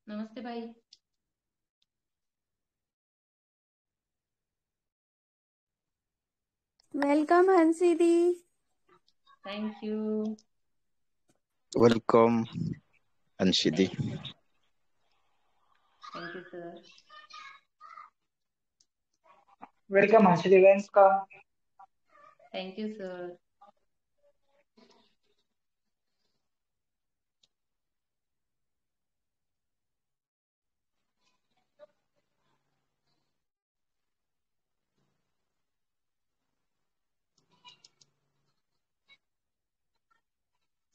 नमस्ते भाई। वेलकम हंसी दी। Thank you. वेलकम अंशिदी। Thank you sir. Welcome Harshit events का। Thank you sir.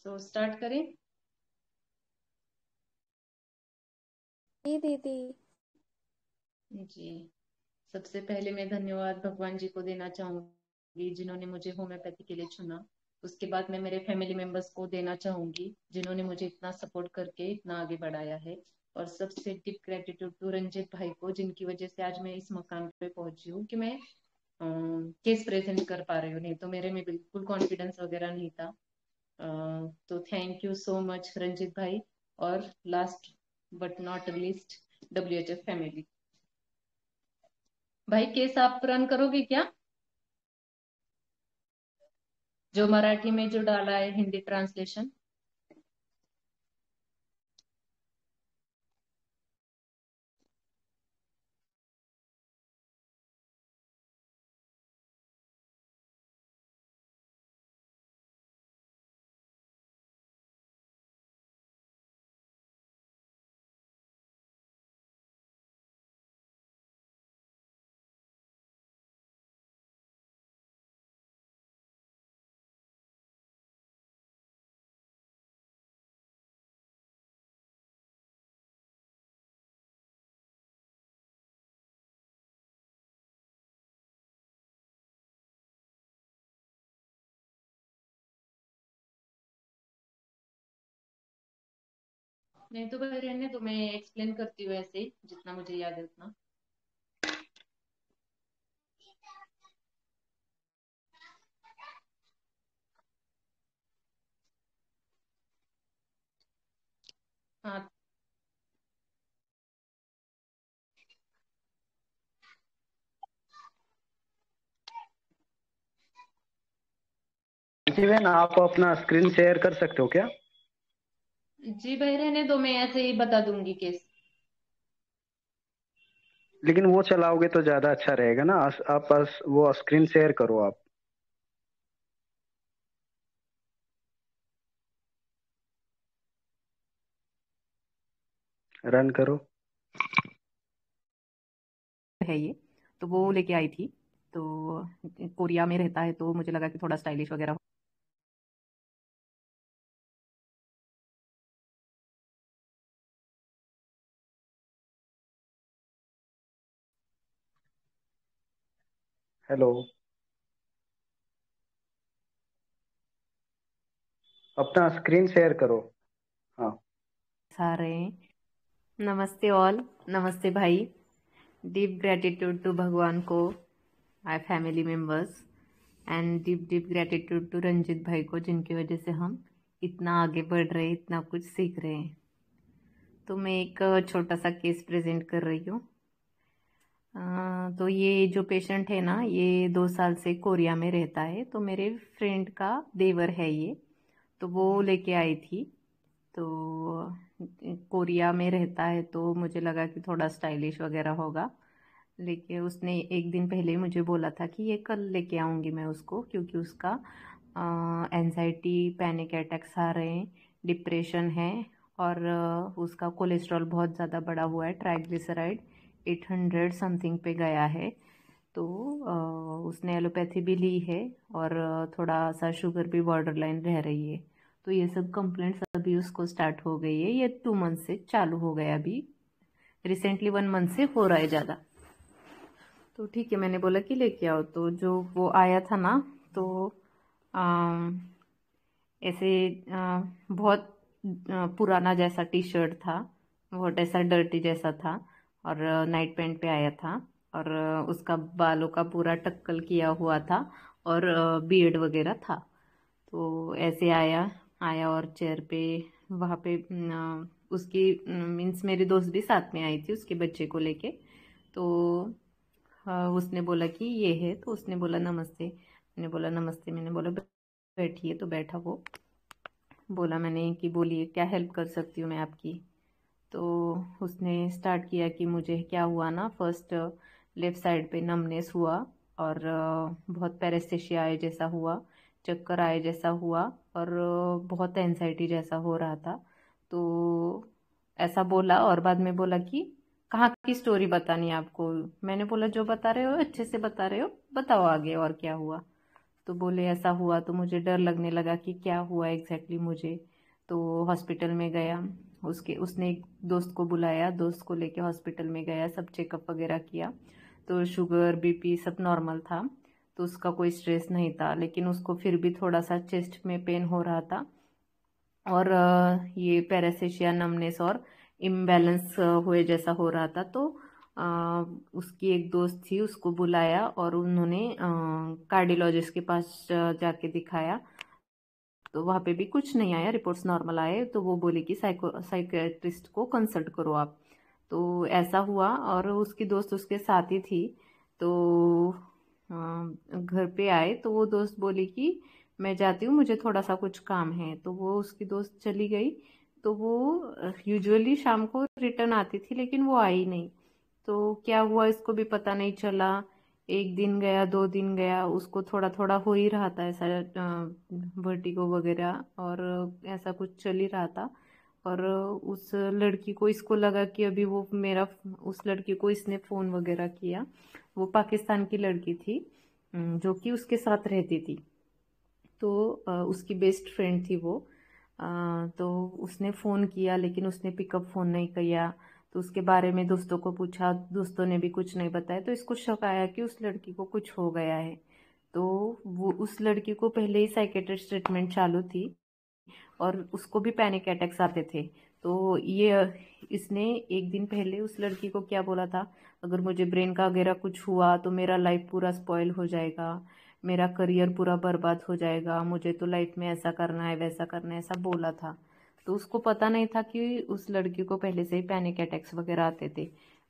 So start करें। जी दीदी। जी, सबसे पहले मैं धन्यवाद भगवान जी को देना चाहूंगी जिन्होंने मुझे होम्योपैथी के लिए चुना। उसके बाद मैं मेरे फैमिली मेंबर्स को देना चाहूंगी जिन्होंने मुझे इतना सपोर्ट करके इतना आगे बढ़ाया है। और सबसे डीप ग्रेटिट्यूड टू रंजित भाई को, जिनकी वजह से आज मैं इस मकाम पे पहुंची हूँ कि मैं केस प्रेजेंट कर पा रही हूँ। नहीं तो मेरे में बिल्कुल कॉन्फिडेंस वगैरह नहीं था। तो thank you so much Ranjit भाई। और last but not least, WHF family. भाई केस आप रन करोगे क्या? जो मराठी में जो डाला है हिंदी ट्रांसलेशन। नहीं तो भाई रहने तो मैं एक्सप्लेन करती हूँ ऐसे ही, जितना मुझे याद है उतना। हाँ। जीवन आप अपना स्क्रीन शेयर कर सकते हो क्या? जी भाई रहने दो, मैं ऐसे ही बता दूंगी केस। लेकिन वो चलाओगे तो ज्यादा अच्छा रहेगा ना। आप वो स्क्रीन शेयर करो आप। रन करो। है ये। तो वो लेके आई थी। तो कोरिया में रहता है, तो मुझे लगा कि थोड़ा स्टाइलिश वगैरह। हेलो, अपना स्क्रीन शेयर करो। हाँ। सारे नमस्ते ऑल। नमस्ते भाई। डीप ग्रेटिट्यूड टू भगवान को, my family members, and deep deep gratitude to Ranjit भाई को, जिनकी वजह से हम इतना आगे बढ़ रहे हैं, इतना कुछ सीख रहे हैं। तो मैं एक छोटा सा केस प्रेजेंट कर रही हूँ। तो ये जो पेशेंट है ना, ये 2 साल से कोरिया में रहता है। तो मेरे फ्रेंड का देवर है ये। तो वो लेके आई थी। तो कोरिया में रहता है, तो मुझे लगा कि थोड़ा स्टाइलिश वगैरह होगा। लेकिन उसने एक दिन पहले ही मुझे बोला था कि ये कल लेके आऊँगी मैं उसको, क्योंकि उसका एंजाइटी, पैनिक अटैक्स आ रहे हैं, डिप्रेशन है। और उसका कोलेस्ट्रॉल बहुत ज़्यादा बढ़ा हुआ है, ट्राइग्लिसराइड 800 समथिंग पे गया है। तो उसने एलोपैथी भी ली है, और थोड़ा सा शुगर भी बॉर्डर लाइन रह रही है। तो ये सब कंप्लेंट्स अभी उसको स्टार्ट हो गई है। ये 2 मंथ से चालू हो गया, अभी रिसेंटली 1 मंथ से हो रहा है ज़्यादा। तो ठीक है, मैंने बोला कि लेके आओ। तो जो वो आया था ना, तो अम, ऐसे बहुत पुराना जैसा टी शर्ट था, बहुत ऐसा डर्टी जैसा था। और नाइट पैंट पे आया था। और उसका बालों का पूरा टक्कल किया हुआ था, और बियर्ड वगैरह था। तो ऐसे आया आया और चेयर पे, वहाँ पे उसकी मीन्स मेरी दोस्त भी साथ में आई थी उसके बच्चे को लेके। तो उसने बोला कि ये है, तो उसने बोला नमस्ते। मैंने बोला नमस्ते, मैंने बोला बैठिए, तो बैठा वो। बोला मैंने कि बोलिए क्या हेल्प कर सकती हूँ मैं आपकी। तो उसने स्टार्ट किया कि मुझे क्या हुआ ना, फर्स्ट लेफ़्ट साइड पे नमनेस हुआ और बहुत पैरेस्थेशिया आए जैसा हुआ, चक्कर आए जैसा हुआ और बहुत एंजाइटी जैसा हो रहा था। तो ऐसा बोला और बाद में बोला कि कहाँ की स्टोरी बतानी है आपको। मैंने बोला जो बता रहे हो अच्छे से बता रहे हो, बताओ आगे और क्या हुआ। तो बोले ऐसा हुआ, तो मुझे डर लगने लगा कि क्या हुआ एग्जैक्टली मुझे। तो हॉस्पिटल में गया, उसने एक दोस्त को बुलाया, दोस्त को लेके हॉस्पिटल में गया, सब चेकअप वगैरह किया। तो शुगर बीपी सब नॉर्मल था, तो उसका कोई स्ट्रेस नहीं था, लेकिन उसको फिर भी थोड़ा सा चेस्ट में पेन हो रहा था और ये पैरासेशिया नमनेस और इम्बैलेंस हुए जैसा हो रहा था। तो उसकी एक दोस्त थी, उसको बुलाया और उन्होंने कार्डियोलॉजिस्ट के पास जाके दिखाया। तो वहाँ पे भी कुछ नहीं आया, रिपोर्ट्स नॉर्मल आए। तो वो बोले कि साइकियाट्रिस्ट को कंसल्ट करो आप। तो ऐसा हुआ और उसकी दोस्त उसके साथ ही थी। तो घर पे आए तो वो दोस्त बोली कि मैं जाती हूँ, मुझे थोड़ा सा कुछ काम है। तो वो उसकी दोस्त चली गई। तो वो यूजुअली शाम को रिटर्न आती थी, लेकिन वो आई नहीं। तो क्या हुआ इसको भी पता नहीं चला। एक दिन गया, 2 दिन गया, उसको थोड़ा थोड़ा हो ही रहा था ऐसा वर्टिगो वगैरह और ऐसा कुछ चल ही रहा था। और उस लड़की को, इसको लगा कि अभी वो मेरा, उस लड़की को इसने फ़ोन वगैरह किया। वो पाकिस्तान की लड़की थी जो कि उसके साथ रहती थी। तो उसकी बेस्ट फ्रेंड थी वो। तो उसने फ़ोन किया, लेकिन उसने पिकअप फ़ोन नहीं किया। तो उसके बारे में दोस्तों को पूछा, दोस्तों ने भी कुछ नहीं बताया। तो इसको शक आया कि उस लड़की को कुछ हो गया है। तो वो, उस लड़की को पहले ही साइकेट्रिस्ट ट्रीटमेंट चालू थी और उसको भी पैनिक अटैक्स आते थे। तो ये इसने एक दिन पहले उस लड़की को क्या बोला था, अगर मुझे ब्रेन का वगैरह कुछ हुआ तो मेरा लाइफ पूरा स्पॉइल हो जाएगा, मेरा करियर पूरा बर्बाद हो जाएगा, मुझे तो लाइफ में ऐसा करना है वैसा करना है, ऐसा बोला था। तो उसको पता नहीं था कि उस लड़की को पहले से ही पैनिक अटैक्स वगैरह आते थे।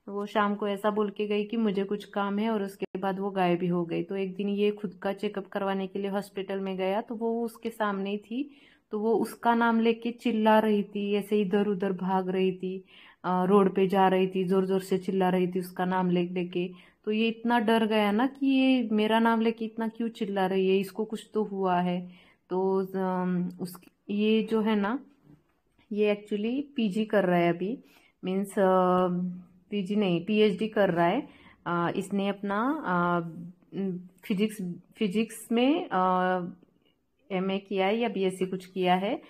तो वो शाम को ऐसा बोल के गई कि मुझे कुछ काम है और उसके बाद वो गायब भी हो गई। तो एक दिन ये खुद का चेकअप करवाने के लिए हॉस्पिटल में गया, तो वो उसके सामने ही थी। तो वो उसका नाम लेके चिल्ला रही थी, ऐसे इधर उधर भाग रही थी, रोड पे जा रही थी, जोर जोर से चिल्ला रही थी उसका नाम ले लेके। तो ये इतना डर गया ना कि ये मेरा नाम लेके इतना क्यों चिल्ला रही है, इसको कुछ तो हुआ है। तो उस ये जो है ना, ये एक्चुअली पीजी कर रहा है अभी, मीन्स पीजी नहीं, पीएचडी कर रहा है। इसने अपना फिजिक्स में एमए किया है या बीएससी कुछ किया है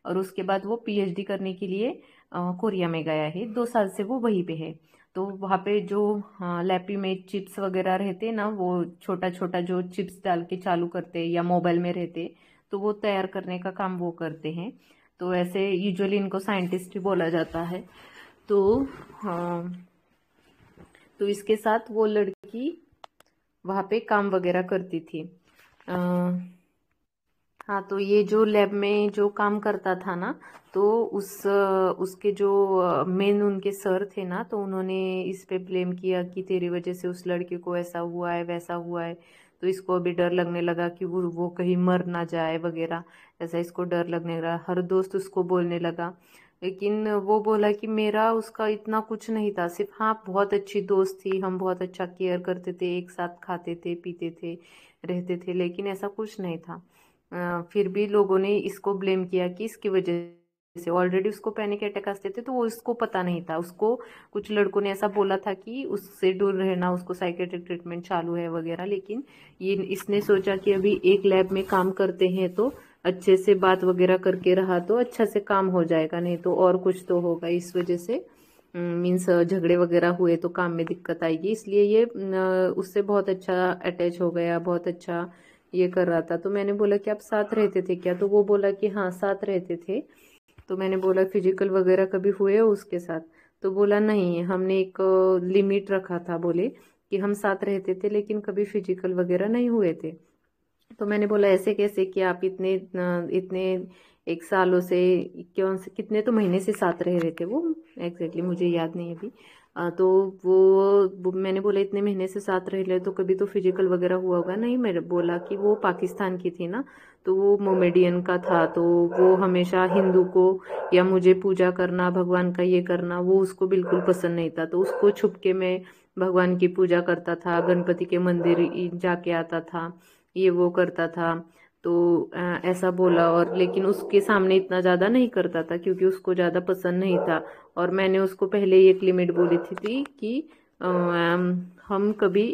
और उसके बाद वो पीएचडी करने के लिए कोरिया में गया है। 2 साल से वो वहीं पे है। तो वहाँ पे जो लैपी में चिप्स वगैरह रहते ना, वो छोटा छोटा जो चिप्स डाल के चालू करते या मोबाइल में रहते, तो वो तैयार करने का काम वो करते हैं। तो ऐसे यूजुअली इनको साइंटिस्ट ही बोला जाता है। तो तो इसके साथ वो लड़की वहाँ पे काम वगैरह करती थी। हाँ, तो ये जो लैब में जो काम करता था ना, तो उसके जो मेन उनके सर थे ना, तो उन्होंने इस पे ब्लेम किया कि तेरी वजह से उस लड़के को ऐसा हुआ है वैसा हुआ है। तो इसको अभी डर लगने लगा कि वो कहीं मर ना जाए वगैरह, ऐसा इसको डर लगने लगा। हर दोस्त उसको बोलने लगा, लेकिन वो बोला कि मेरा उसका इतना कुछ नहीं था, सिर्फ हाँ बहुत अच्छी दोस्त थी, हम बहुत अच्छा केयर करते थे, एक साथ खाते थे पीते थे रहते थे, लेकिन ऐसा कुछ नहीं था। फिर भी लोगों ने इसको ब्लेम किया कि इसकी वजह से, ऑलरेडी उसको पैनिक अटैक आते थे, तो वो इसको पता नहीं था। उसको कुछ लड़कों ने ऐसा बोला था कि उससे दूर रहना, उसको साइकेट्रिक ट्रीटमेंट चालू है वगैरह। लेकिन ये इसने सोचा कि अभी एक लैब में काम करते हैं तो अच्छे से बात वगैरह करके रहा तो अच्छा से काम हो जाएगा, नहीं तो और कुछ तो होगा। इस वजह से मीन्स झगड़े वगैरह हुए तो काम में दिक्कत आएगी, इसलिए ये उससे बहुत अच्छा अटैच हो गया, बहुत अच्छा ये कर रहा था। तो मैंने बोला कि आप साथ रहते थे क्या? तो वो बोला कि हाँ साथ रहते थे। तो मैंने बोला फिजिकल वगैरह कभी हुए हो उसके साथ? तो बोला नहीं, हमने एक लिमिट रखा था, बोले कि हम साथ रहते थे लेकिन कभी फिजिकल वगैरह नहीं हुए थे। तो मैंने बोला ऐसे कैसे कि आप इतने 1 सालों से क्यों से कितने तो महीने से साथ रह रहे थे वो, एग्जैक्टली मुझे याद नहीं अभी। तो मैंने बोला इतने महीने से साथ रह रहे तो कभी तो फिजिकल वगैरह हुआ होगा। नहीं, मैंने बोला कि वो पाकिस्तान की थी ना, तो वो मोमेडियन का था, तो वो हमेशा हिंदू को या मुझे पूजा करना, भगवान का ये करना, वो उसको बिल्कुल पसंद नहीं था। तो उसको छुपके में भगवान की पूजा करता था, गणपति के मंदिर जाके आता था, ये वो करता था। तो ऐसा बोला, और लेकिन उसके सामने इतना ज्यादा नहीं करता था क्योंकि उसको ज्यादा पसंद नहीं था। और मैंने उसको पहले ही एक लिमिट बोली थी कि हम कभी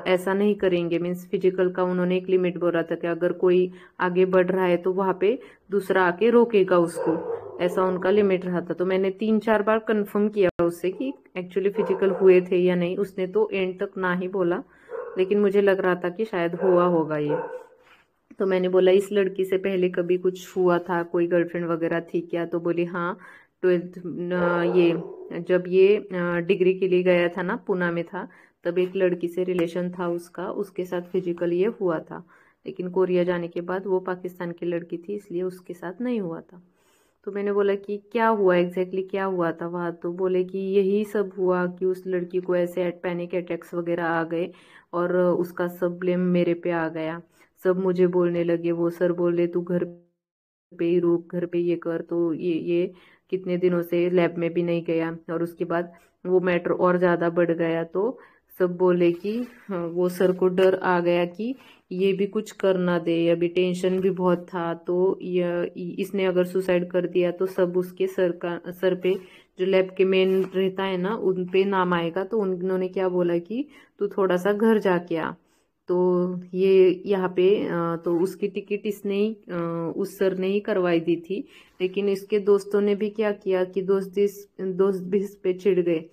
ऐसा नहीं करेंगे, मीन्स फिजिकल का उन्होंने एक लिमिट बोला था कि अगर कोई आगे बढ़ रहा है तो वहां पे दूसरा आके रोकेगा उसको, ऐसा उनका लिमिट रहा था। तो मैंने 3-4 बार कंफर्म किया उससे कि एक्चुअली फिजिकल हुए थे या नहीं। उसने तो एंड तक ना ही बोला, लेकिन मुझे लग रहा था कि शायद हुआ होगा ये। तो मैंने बोला इस लड़की से पहले कभी कुछ हुआ था, कोई गर्लफ्रेंड वगैरह थी क्या? तो बोली हाँ, 12th ये जब ये डिग्री के लिए गया था ना, पूना में था, तब एक लड़की से रिलेशन था उसका, उसके साथ फिजिकल ये हुआ था। लेकिन कोरिया जाने के बाद वो पाकिस्तान की लड़की थी, इसलिए उसके साथ नहीं हुआ था। तो मैंने बोला कि क्या हुआ एग्जैक्टली, क्या हुआ था वहाँ? तो बोले कि यही सब हुआ कि उस लड़की को ऐसे पैनिक अटैक्स वगैरह आ गए और उसका सब ब्लेम मेरे पे आ गया। सब मुझे बोलने लगे, वो सर बोले तू घर पे ही रुक, घर पे ये कर। तो ये कितने दिनों से लैब में भी नहीं गया, और उसके बाद वो मैटर और ज्यादा बढ़ गया। तो सब बोले कि हाँ, वो सर को डर आ गया कि ये भी कुछ कर ना दे, अभी टेंशन भी बहुत था, तो इसने अगर सुसाइड कर दिया तो सब उसके सर पे जो लैब के मेन रहता है ना, उन पे नाम आएगा। तो उन्होंने क्या बोला कि तू थोड़ा सा घर जाके आ। तो ये यहाँ पे तो उसकी टिकट इसने ही उस सर ने ही करवाई दी थी। लेकिन इसके दोस्तों ने भी क्या किया कि दोस्त भी इस पे चिढ़ गए।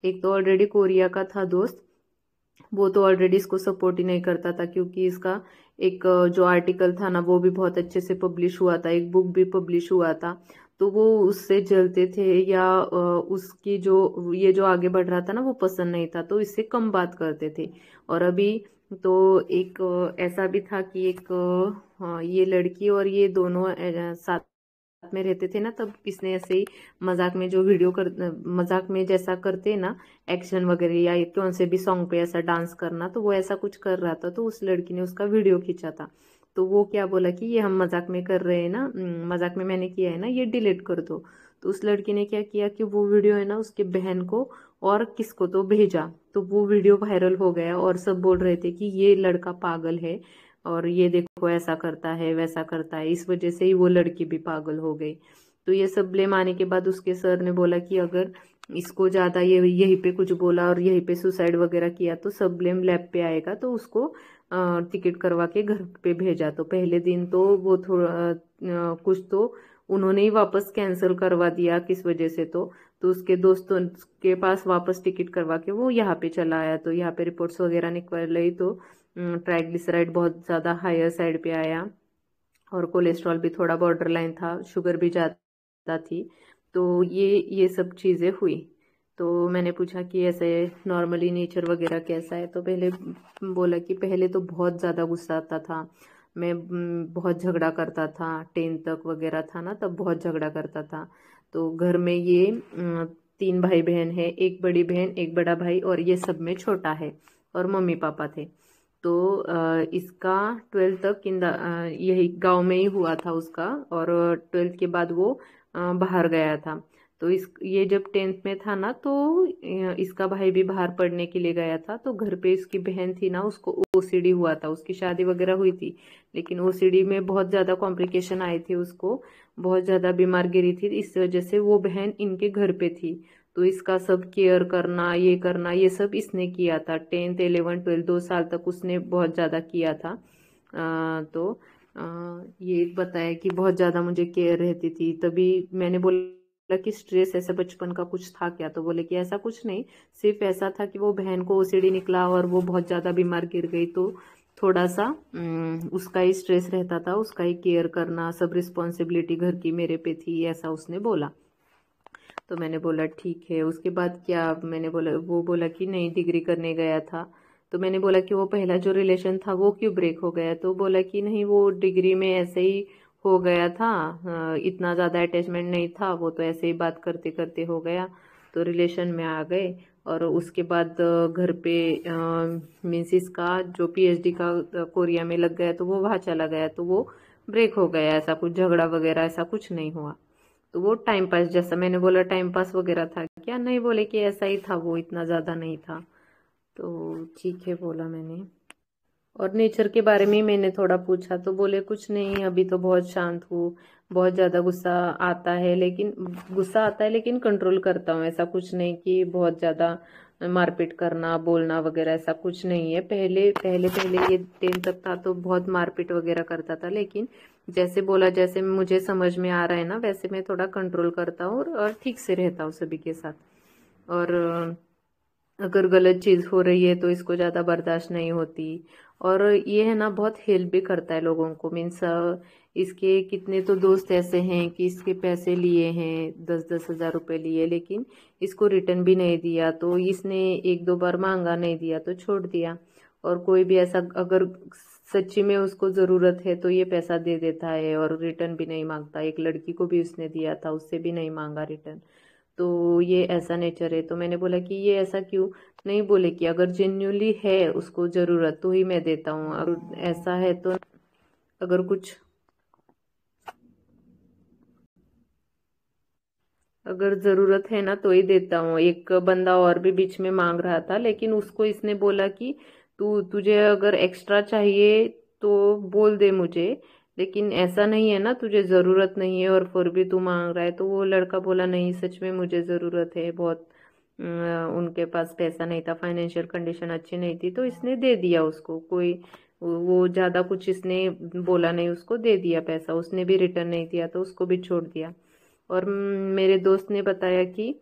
एक तो ऑलरेडी कोरिया का था दोस्त, वो तो ऑलरेडी इसको सपोर्ट ही नहीं करता था, क्योंकि इसका एक जो आर्टिकल था ना वो भी बहुत अच्छे से पब्लिश हुआ था, एक बुक भी पब्लिश हुआ था। तो वो उससे जलते थे, या उसकी जो ये जो आगे बढ़ रहा था ना वो पसंद नहीं था, तो इससे कम बात करते थे। और अभी तो एक ऐसा भी था कि एक हाँ, ये लड़की और ये दोनों साथ में रहते थे ना, तब इसने ऐसे ही मजाक में जो वीडियो कर मजाक में जैसा करते हैं ना एक्शन वगैरह, या कौन से भी सॉन्ग पे ऐसा डांस करना, तो वो ऐसा कुछ कर रहा था। तो उस लड़की ने उसका वीडियो खींचा था। तो वो क्या बोला कि ये हम मजाक में कर रहे हैं ना, मजाक में मैंने किया है ना, ये डिलीट कर दो। तो उस लड़की ने क्या किया कि वो वीडियो है ना उसके बहन को और किसको तो भेजा। तो वो वीडियो वायरल हो गया और सब बोल रहे थे कि ये लड़का पागल है, और ये देखो ऐसा करता है वैसा करता है, इस वजह से ही वो लड़की भी पागल हो गई। तो ये सब ब्लेम आने के बाद उसके सर ने बोला कि अगर इसको ज्यादा ये यहीं पे कुछ बोला और यहीं पे सुसाइड वगैरह किया तो सब ब्लेम लैब पे आएगा। तो उसको टिकट करवा के घर पे भेजा। तो पहले दिन तो वो थोड़ा कुछ तो उन्होंने ही वापस कैंसिल करवा दिया, किस वजह से तो उसके दोस्तों के पास वापस टिकट करवा के वो यहाँ पे चला आया। तो यहाँ पे रिपोर्ट्स वगैरह निकल रही, तो ट्राइग्लिसराइड बहुत ज्यादा हायर साइड पे आया, और कोलेस्ट्रॉल भी थोड़ा बॉर्डर लाइन था, शुगर भी ज्यादा थी। तो ये सब चीजें हुई। तो मैंने पूछा कि ऐसे नॉर्मली नेचर वगैरह कैसा है? तो पहले बोला कि पहले तो बहुत ज्यादा गुस्सा आता था, मैं बहुत झगड़ा करता था, 10 तक वगैरह था ना तब बहुत झगड़ा करता था। तो घर में ये 3 भाई बहन है, एक बड़ी बहन एक बड़ा भाई, और ये सब में छोटा है, और मम्मी पापा थे। तो इसका 12th तक यही गांव में ही हुआ था उसका, और 12th के बाद वो बाहर गया था। तो ये जब 10th में था ना, तो इसका भाई भी बाहर पढ़ने के लिए गया था। तो घर पे इसकी बहन थी ना, उसको ओसीडी हुआ था, उसकी शादी वगैरह हुई थी, लेकिन ओसीडी में बहुत ज्यादा कॉम्प्लिकेशन आए थे, उसको बहुत ज्यादा बीमार गिरी थी। इस वजह से वो बहन इनके घर पे थी। तो इसका सब केयर करना, ये सब इसने किया था। 10th 11 12 2 साल तक उसने बहुत ज्यादा किया था। ये बताया कि बहुत ज्यादा मुझे केयर रहती थी। तभी मैंने बोला कि स्ट्रेस ऐसा बचपन का कुछ था क्या? तो बोले कि ऐसा कुछ नहीं, सिर्फ ऐसा था कि वो बहन को ओसीडी निकला और वो बहुत ज्यादा बीमार गिर गई, तो थोड़ा सा उसका ही स्ट्रेस रहता था, उसका ही केयर करना, सब रिस्पॉन्सिबिलिटी घर की मेरे पे थी, ऐसा उसने बोला। तो मैंने बोला ठीक है। उसके बाद क्या, मैंने बोला, वो बोला कि नहीं डिग्री करने गया था। तो मैंने बोला कि वो पहला जो रिलेशन था वो क्यों ब्रेक हो गया? तो बोला कि नहीं, वो डिग्री में ऐसे ही हो गया था। इतना ज़्यादा अटैचमेंट नहीं था, वो तो ऐसे ही बात करते करते हो गया, तो रिलेशन में आ गए। और उसके बाद घर पे मीन्स इसका जो पीएचडी का कोरिया में लग गया, तो वो वहाँ चला गया, तो वो ब्रेक हो गया। ऐसा कुछ झगड़ा वगैरह ऐसा कुछ नहीं हुआ। तो वो टाइम पास, जैसा मैंने बोला टाइम पास वगैरह था क्या, नहीं बोले कि ऐसा ही था, वो इतना ज़्यादा नहीं था। तो ठीक है बोला मैंने। और नेचर के बारे में मैंने थोड़ा पूछा, तो बोले कुछ नहीं, अभी तो बहुत शांत हूँ। बहुत ज़्यादा गुस्सा आता है लेकिन कंट्रोल करता हूँ। ऐसा कुछ नहीं कि बहुत ज़्यादा मारपीट करना, बोलना वगैरह ऐसा कुछ नहीं है। पहले पहले पहले ये 10 तक था तो बहुत मारपीट वगैरह करता था, लेकिन जैसे बोला, जैसे मुझे समझ में आ रहा है ना, वैसे मैं थोड़ा कंट्रोल करता हूँ और ठीक से रहता हूँ सभी के साथ। और अगर गलत चीज हो रही है तो इसको ज्यादा बर्दाश्त नहीं होती। और ये है ना, बहुत हेल्प भी करता है लोगों को। मीन्स इसके कितने तो दोस्त ऐसे हैं कि इसके पैसे लिए हैं, 10-10 हज़ार रुपए लिए, लेकिन इसको रिटर्न भी नहीं दिया। तो इसने 1-2 बार मांगा, नहीं दिया तो छोड़ दिया। और कोई भी ऐसा अगर सच्ची में उसको जरूरत है तो ये पैसा दे देता है और रिटर्न भी नहीं मांगता। एक लड़की को भी उसने दिया था, उससे भी नहीं मांगा रिटर्न। तो ये ऐसा नेचर है। तो मैंने बोला कि ये ऐसा क्यों, नहीं बोले कि अगर जेन्युइनली है उसको जरूरत तो ही मैं देता हूँ, और ऐसा है तो अगर कुछ अगर जरूरत है ना तो ही देता हूँ। एक बंदा और भी बीच में मांग रहा था, लेकिन उसको इसने बोला कि तुझे अगर एक्स्ट्रा चाहिए तो बोल दे मुझे, लेकिन ऐसा नहीं है ना, तुझे जरूरत नहीं है और फिर भी तू मांग रहा है। तो वो लड़का बोला नहीं, सच में मुझे जरूरत है बहुत। उनके पास पैसा नहीं था, फाइनेंशियल कंडीशन अच्छी नहीं थी, तो इसने दे दिया उसको। कोई वो ज्यादा कुछ इसने बोला नहीं, उसको दे दिया पैसा। उसने भी रिटर्न नहीं दिया तो उसको भी छोड़ दिया। और मेरे दोस्त ने बताया कि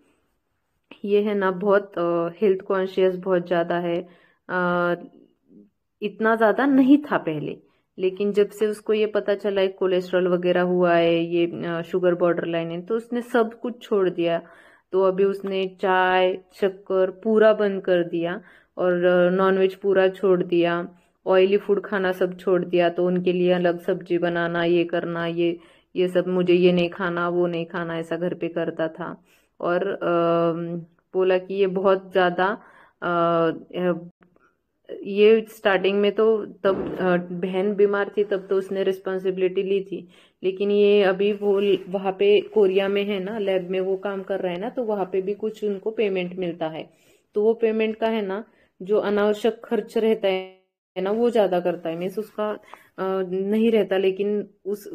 ये है ना बहुत हेल्थ कॉन्शियस बहुत ज्यादा है। अ, इतना ज्यादा नहीं था पहले, लेकिन जब से उसको ये पता चला है कोलेस्ट्रॉल वगैरह हुआ है, ये शुगर बॉर्डर लाइन है, तो उसने सब कुछ छोड़ दिया। तो अभी उसने चाय शक्कर पूरा बंद कर दिया, और नॉनवेज पूरा छोड़ दिया, ऑयली फूड खाना सब छोड़ दिया। तो उनके लिए अलग सब्जी बनाना, ये करना, ये सब, मुझे ये नहीं खाना वो नहीं खाना, ऐसा घर पे करता था। और बोला कि ये बहुत ज्यादा ये स्टार्टिंग में तो तब बहन बीमार थी तब तो उसने रिस्पॉन्सिबिलिटी ली थी, लेकिन ये अभी वो वहां पे कोरिया में है ना, लैब में वो काम कर रहा है ना, तो वहां पे भी कुछ उनको पेमेंट मिलता है। तो वो पेमेंट का है ना, जो अनावश्यक खर्च रहता है ना, वो ज्यादा करता है। मीन्स उसका नहीं रहता, लेकिन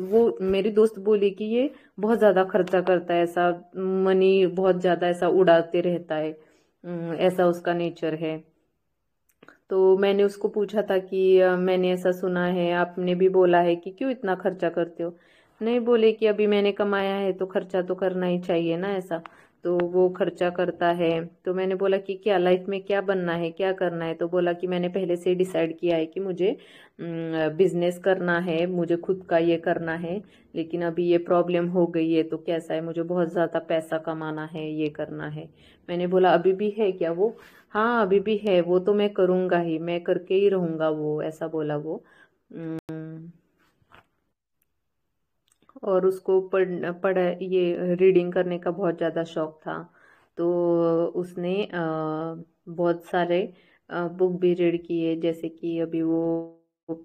वो मेरी दोस्त बोली कि ये बहुत ज्यादा खर्चा करता है, ऐसा मनी बहुत ज्यादा ऐसा उड़ाते रहता है। ऐसा उसका नेचर है। तो मैंने उसको पूछा था कि मैंने ऐसा सुना है, आपने भी बोला है कि क्यों इतना खर्चा करते हो। नहीं, बोले कि अभी मैंने कमाया है तो खर्चा तो करना ही चाहिए ना, ऐसा। तो वो खर्चा करता है। तो मैंने बोला कि क्या लाइफ में क्या बनना है, क्या करना है। तो बोला कि मैंने पहले से डिसाइड किया है कि मुझे बिजनेस करना है, मुझे खुद का ये करना है, लेकिन अभी ये प्रॉब्लम हो गई है। तो कैसा है, मुझे बहुत ज्यादा पैसा कमाना है, ये करना है। मैंने बोला अभी भी है क्या वो, हाँ अभी भी है वो, तो मैं करूंगा ही, मैं करके ही रहूंगा वो, ऐसा बोला वो। और उसको पढ़ ये रीडिंग करने का बहुत ज़्यादा शौक था। तो उसने बहुत सारे बुक भी रीड किए। जैसे कि अभी वो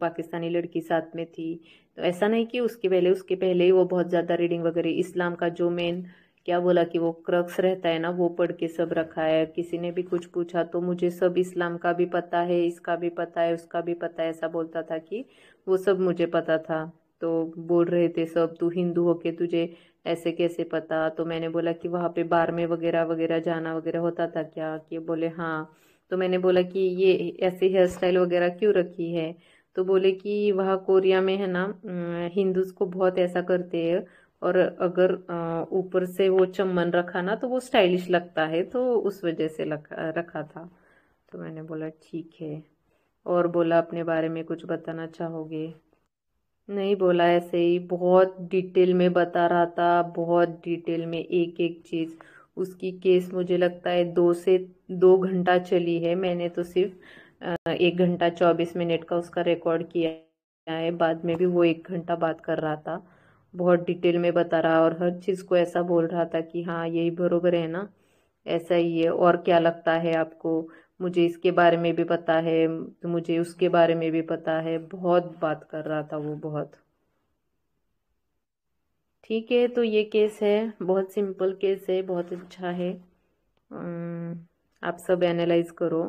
पाकिस्तानी लड़की साथ में थी, तो ऐसा नहीं कि उसके पहले ही वो बहुत ज़्यादा रीडिंग वगैरह, इस्लाम का जो मेन क्या बोला कि वो क्रक्स रहता है ना, वो पढ़ के सब रखा है। किसी ने भी कुछ पूछा तो मुझे सब इस्लाम का भी पता है, इसका भी पता है, उसका भी पता है, ऐसा बोलता था कि वो सब मुझे पता था। तो बोल रहे थे सब, तू हिंदू होके तुझे ऐसे कैसे पता। तो मैंने बोला कि वहां पे बार में वगैरह वगैरह जाना वगैरह होता था क्या, कि बोले हाँ। तो मैंने बोला कि ये ऐसे हेयर स्टाइल वगैरह क्यों रखी है। तो बोले कि वहाँ कोरिया में है ना, हिंदूज को बहुत ऐसा करते हैं, और अगर ऊपर से वो चम्मन रखा ना तो वो स्टाइलिश लगता है, तो उस वजह से रखा था। तो मैंने बोला ठीक है। और बोला अपने बारे में कुछ बताना चाहोगे। नहीं, बोला ऐसे ही बहुत डिटेल में बता रहा था, बहुत डिटेल में एक एक चीज। उसकी केस मुझे लगता है 2 घंटा चली है। मैंने तो सिर्फ 1 घंटा 24 मिनट का उसका रिकॉर्ड किया है, बाद में भी वो 1 घंटा बात कर रहा था। बहुत डिटेल में बता रहा और हर चीज को ऐसा बोल रहा था कि हाँ यही बरोबर है ना, ऐसा ही है, और क्या लगता है आपको, मुझे इसके बारे में भी पता है, तो मुझे उसके बारे में भी पता है, बहुत बात कर रहा था वो बहुत। ठीक है, तो ये केस है, बहुत सिंपल केस है, बहुत अच्छा है। आप सब एनालाइज करो।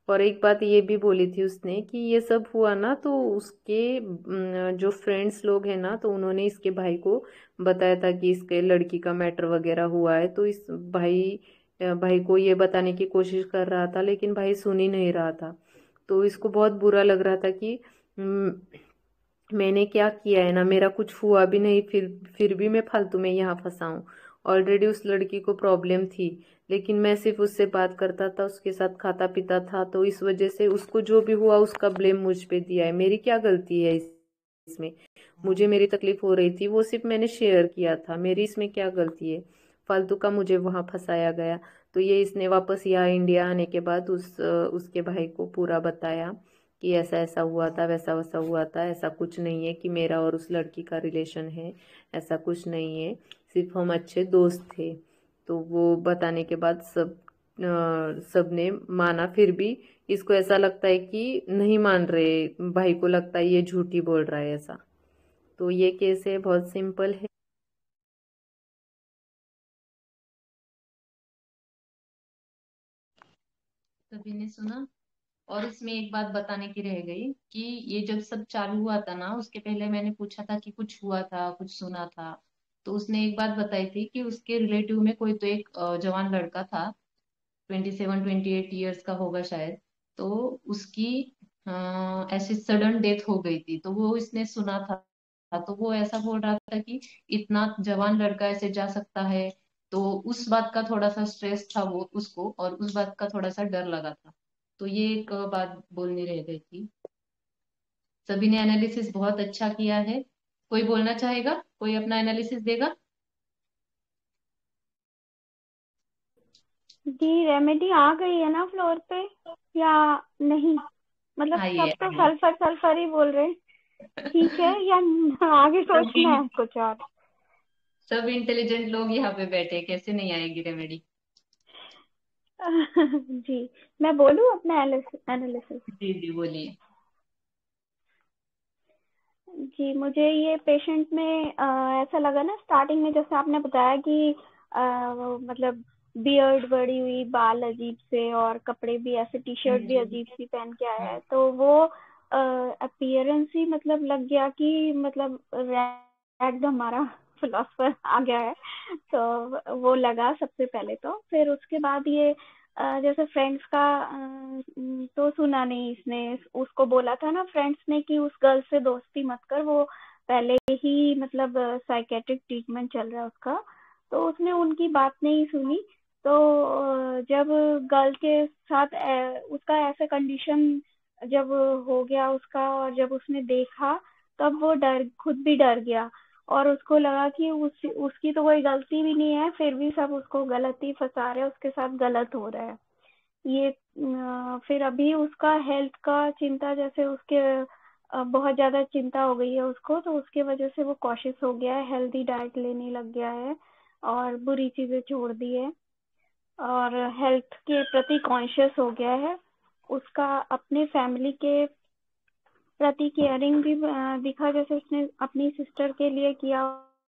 और एक बात ये भी बोली थी उसने कि ये सब हुआ ना तो उसके जो फ्रेंड्स लोग हैं ना, तो उन्होंने इसके भाई को बताया था कि इसके लड़की का मैटर वगैरह हुआ है, तो इस भाई को ये बताने की कोशिश कर रहा था, लेकिन भाई सुन ही नहीं रहा था। तो इसको बहुत बुरा लग रहा था कि मैंने क्या किया है ना, मेरा कुछ हुआ भी नहीं, फिर भी मैं फालतू में यहाँ फंसा हूँ। ऑलरेडी उस लड़की को प्रॉब्लम थी, लेकिन मैं सिर्फ उससे बात करता था, उसके साथ खाता पीता था, तो इस वजह से उसको जो भी हुआ उसका ब्लेम मुझ पे दिया है। मेरी क्या गलती है इसमें? मुझे मेरी तकलीफ हो रही थी, वो सिर्फ मैंने शेयर किया था, मेरी इसमें क्या गलती है? फालतू का मुझे वहां फंसाया गया। तो ये इसने वापस यहाँ इंडिया आने के बाद उसके भाई को पूरा बताया कि ऐसा ऐसा हुआ था, वैसा वैसा हुआ था, ऐसा कुछ नहीं है कि मेरा और उस लड़की का रिलेशन है, ऐसा कुछ नहीं है, सिर्फ हम अच्छे दोस्त थे। तो वो बताने के बाद सबने माना, फिर भी इसको ऐसा लगता है कि नहीं मान रहे, भाई को लगता है ये झूठी बोल रहा है ऐसा। तो ये केस है, बहुत सिंपल है। सभी ने सुना। और इसमें एक बात बताने की रह गई कि ये जब सब चालू हुआ था ना, उसके पहले मैंने पूछा था कि कुछ हुआ था, कुछ सुना था। तो उसने एक बात बताई थी कि उसके रिलेटिव में कोई तो एक जवान लड़का था, 27-28 ईयर्स का होगा शायद। तो उसकी ऐसी सडन डेथ हो गई थी, तो वो इसने सुना था। तो वो ऐसा बोल रहा था कि इतना जवान लड़का ऐसे जा सकता है। तो उस बात का थोड़ा सा स्ट्रेस था वो उसको, और उस बात का थोड़ा सा डर लगा था। तो ये एक बात बोलनी रह गई थी। सभी ने एनालिसिस बहुत अच्छा किया है। कोई बोलना चाहेगा? कोई अपना एनालिसिस देगा? दी रेमेडी आ गई है ना फ्लोर पे या नहीं? मतलब आइए सब तो आइए। सल्फर सल्फर ही बोल रहे हैं। ठीक है या आगे सभी सोचना है कुछ और? सब इंटेलिजेंट लोग यहाँ पे बैठे, कैसे नहीं आएगी रेमेडी? जी, मैं बोलूं अपना एनालिसिस? जी जी बोलिए। जी, मुझे ये पेशेंट में ऐसा लगा ना, स्टार्टिंग में जैसे आपने बताया कि मतलब बियर्ड बड़ी हुई, बाल अजीब से, और कपड़े भी ऐसे, टी शर्ट भी जी। अजीब सी पहन के आया है, तो वो अपीयरेंस ही मतलब लग गया कि मतलब रैग हमारा फिलोसफर आ गया है। तो वो लगा सबसे पहले, तो फिर उसके बाद ये जैसे फ्रेंड्स का तो सुना नहीं इसने। उसको बोला था ना फ्रेंड्स ने कि उस गर्ल से दोस्ती मत कर, वो पहले ही मतलब साइकेट्रिक ट्रीटमेंट चल रहा है उसका। तो उसने उनकी बात नहीं सुनी। तो जब गर्ल के साथ उसका ऐसा कंडीशन जब हो गया उसका, और जब उसने देखा, तब वो खुद भी डर गया। और उसको लगा कि उसकी तो कोई गलती भी नहीं है, फिर भी सब उसको गलत ही फंसा रहे हैं, उसके साथ गलत हो रहा है ये। फिर अभी उसका हेल्थ का चिंता, जैसे उसके बहुत ज्यादा चिंता हो गई है उसको, तो उसके वजह से वो कॉशियस हो गया है, हेल्दी डाइट लेने लग गया है, और बुरी चीजें छोड़ दी है, और हेल्थ के प्रति कॉन्शियस हो गया है। उसका अपने फैमिली के प्रति केयरिंग भी दिखा, जैसे उसने अपनी सिस्टर के लिए किया।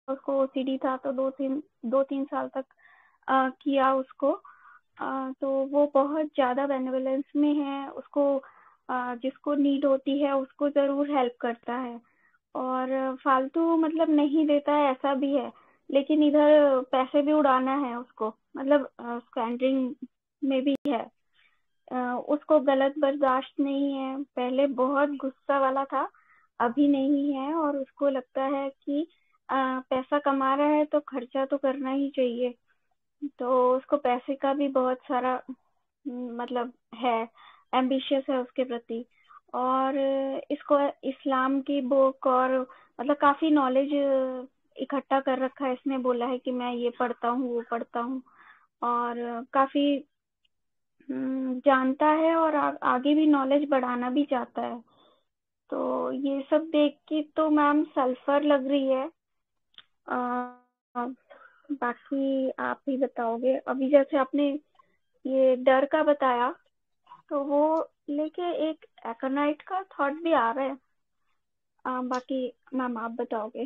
उसको ओसीडी था, तो 2-3 साल तक किया उसको। तो वो बहुत ज्यादा बेनेवलेंस में है उसको। जिसको नीड होती है उसको जरूर हेल्प करता है, और फालतू मतलब नहीं देता है, ऐसा भी है। लेकिन इधर पैसे भी उड़ाना है उसको, मतलब स्क्वैंडरिंग में भी है। उसको गलत बर्दाश्त नहीं है, पहले बहुत गुस्सा वाला था, अभी नहीं है। और उसको लगता है कि पैसा कमा रहा है तो खर्चा तो करना ही चाहिए। तो उसको पैसे का भी बहुत सारा मतलब है, एम्बिशियस है उसके प्रति। और इसको इस्लाम की बुक और मतलब काफी नॉलेज इकट्ठा कर रखा है इसने। बोला है कि मैं ये पढ़ता हूँ, वो पढ़ता हूँ, और काफी जानता है, और आगे भी नॉलेज बढ़ाना भी चाहता है। तो ये सब देख के तो मैम सल्फर लग रही है। आ, बाकी आप ही बताओगे। अभी जैसे आपने ये डर का बताया, तो वो लेके एक एकानाइट का थॉट भी आ रहा है। बाकी मैम आप बताओगे।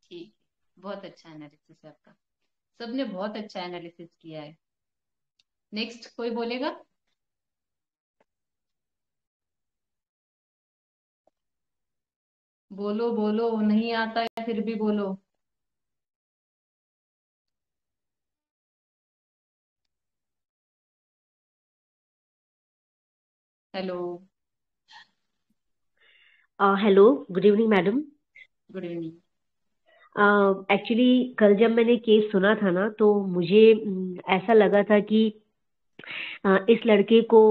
ठीक, बहुत अच्छा एनालिसिस है आपका। सबने बहुत अच्छा एनालिसिस किया है। नेक्स्ट कोई बोलेगा? बोलो बोलो, नहीं आता है फिर भी बोलो। Hello. Hello, good evening madam. Good evening. Actually कल जब मैंने केस सुना था ना, तो मुझे ऐसा लगा था कि इस लड़के को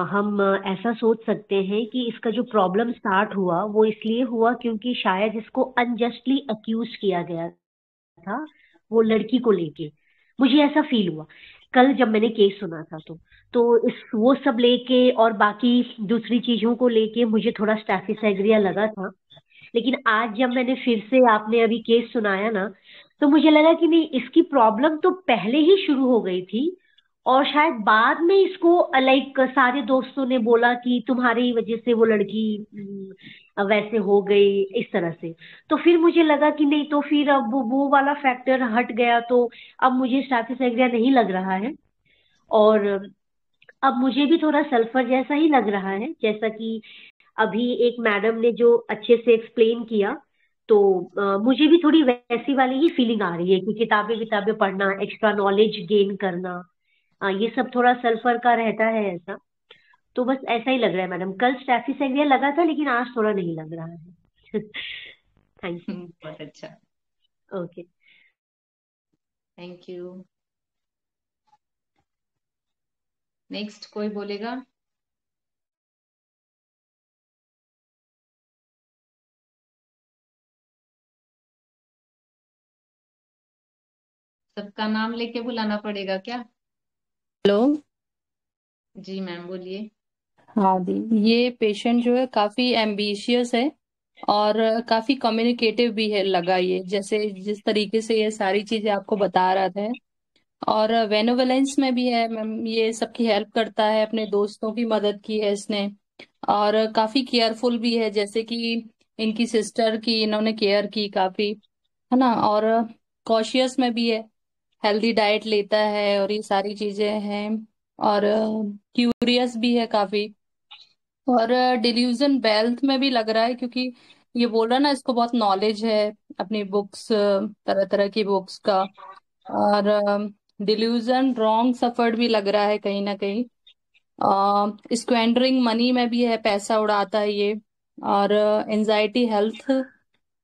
हम ऐसा सोच सकते हैं कि इसका जो प्रॉब्लम स्टार्ट हुआ वो इसलिए हुआ क्योंकि शायद इसको अनजस्टली अक्यूज किया गया था, वो लड़की को लेके। मुझे ऐसा फील हुआ कल जब मैंने केस सुना था। तो इस वो सब लेके और बाकी दूसरी चीजों को लेके मुझे थोड़ा स्टैफिस लगा था। लेकिन आज जब मैंने फिर से, आपने अभी केस सुनाया ना, तो मुझे लगा कि नहीं, इसकी प्रॉब्लम तो पहले ही शुरू हो गई थी और शायद बाद में इसको लाइक सारे दोस्तों ने बोला कि तुम्हारी वजह से वो लड़की वैसे हो गई, इस तरह से। तो फिर मुझे लगा कि नहीं, तो फिर अब वो वाला फैक्टर हट गया, तो अब मुझे स्टैफिस नहीं लग रहा है। और अब मुझे भी थोड़ा सल्फर जैसा ही लग रहा है, जैसा कि अभी एक मैडम ने जो अच्छे से एक्सप्लेन किया। तो मुझे भी थोड़ी वैसी वाली ही फीलिंग आ रही है कि किताबें विताबें पढ़ना, एक्स्ट्रा नॉलेज गेन करना, ये सब थोड़ा सल्फर का रहता है ऐसा। तो बस ऐसा ही लग रहा है मैडम। कल स्टैफिस लगा था लेकिन आज थोड़ा नहीं लग रहा है। Thank you. बहुत अच्छा। ओके। Thank you. नेक्स्ट कोई बोलेगा? सबका नाम लेके बुलाना पड़ेगा क्या? हेलो। जी मैम बोलिए। हाँ दी, ये पेशेंट जो है काफी एम्बिशियस है और काफी कम्युनिकेटिव भी है लगा, ये जैसे जिस तरीके से ये सारी चीजें आपको बता रहा था। और वेनोवेलेंस में भी है मैम, ये सबकी हेल्प करता है, अपने दोस्तों की मदद की है इसने। और काफी केयरफुल भी है, जैसे कि इनकी सिस्टर की इन्होंने केयर की काफी, है ना। और कॉशियस में भी है, हेल्दी डाइट लेता है और ये सारी चीजें हैं। और क्यूरियस भी है काफी। और डिल्यूजन वेल्थ में भी लग रहा है, क्योंकि ये बोल रहा है ना, इसको बहुत नॉलेज है अपनी बुक्स, तरह तरह की बुक्स का। और डिल्यूजन रॉन्ग सफर्ड भी लग रहा है कहीं ना कहीं। स्क्वेंडरिंग मनी में भी है, पैसा उड़ाता है ये। और एनजाइटी हेल्थ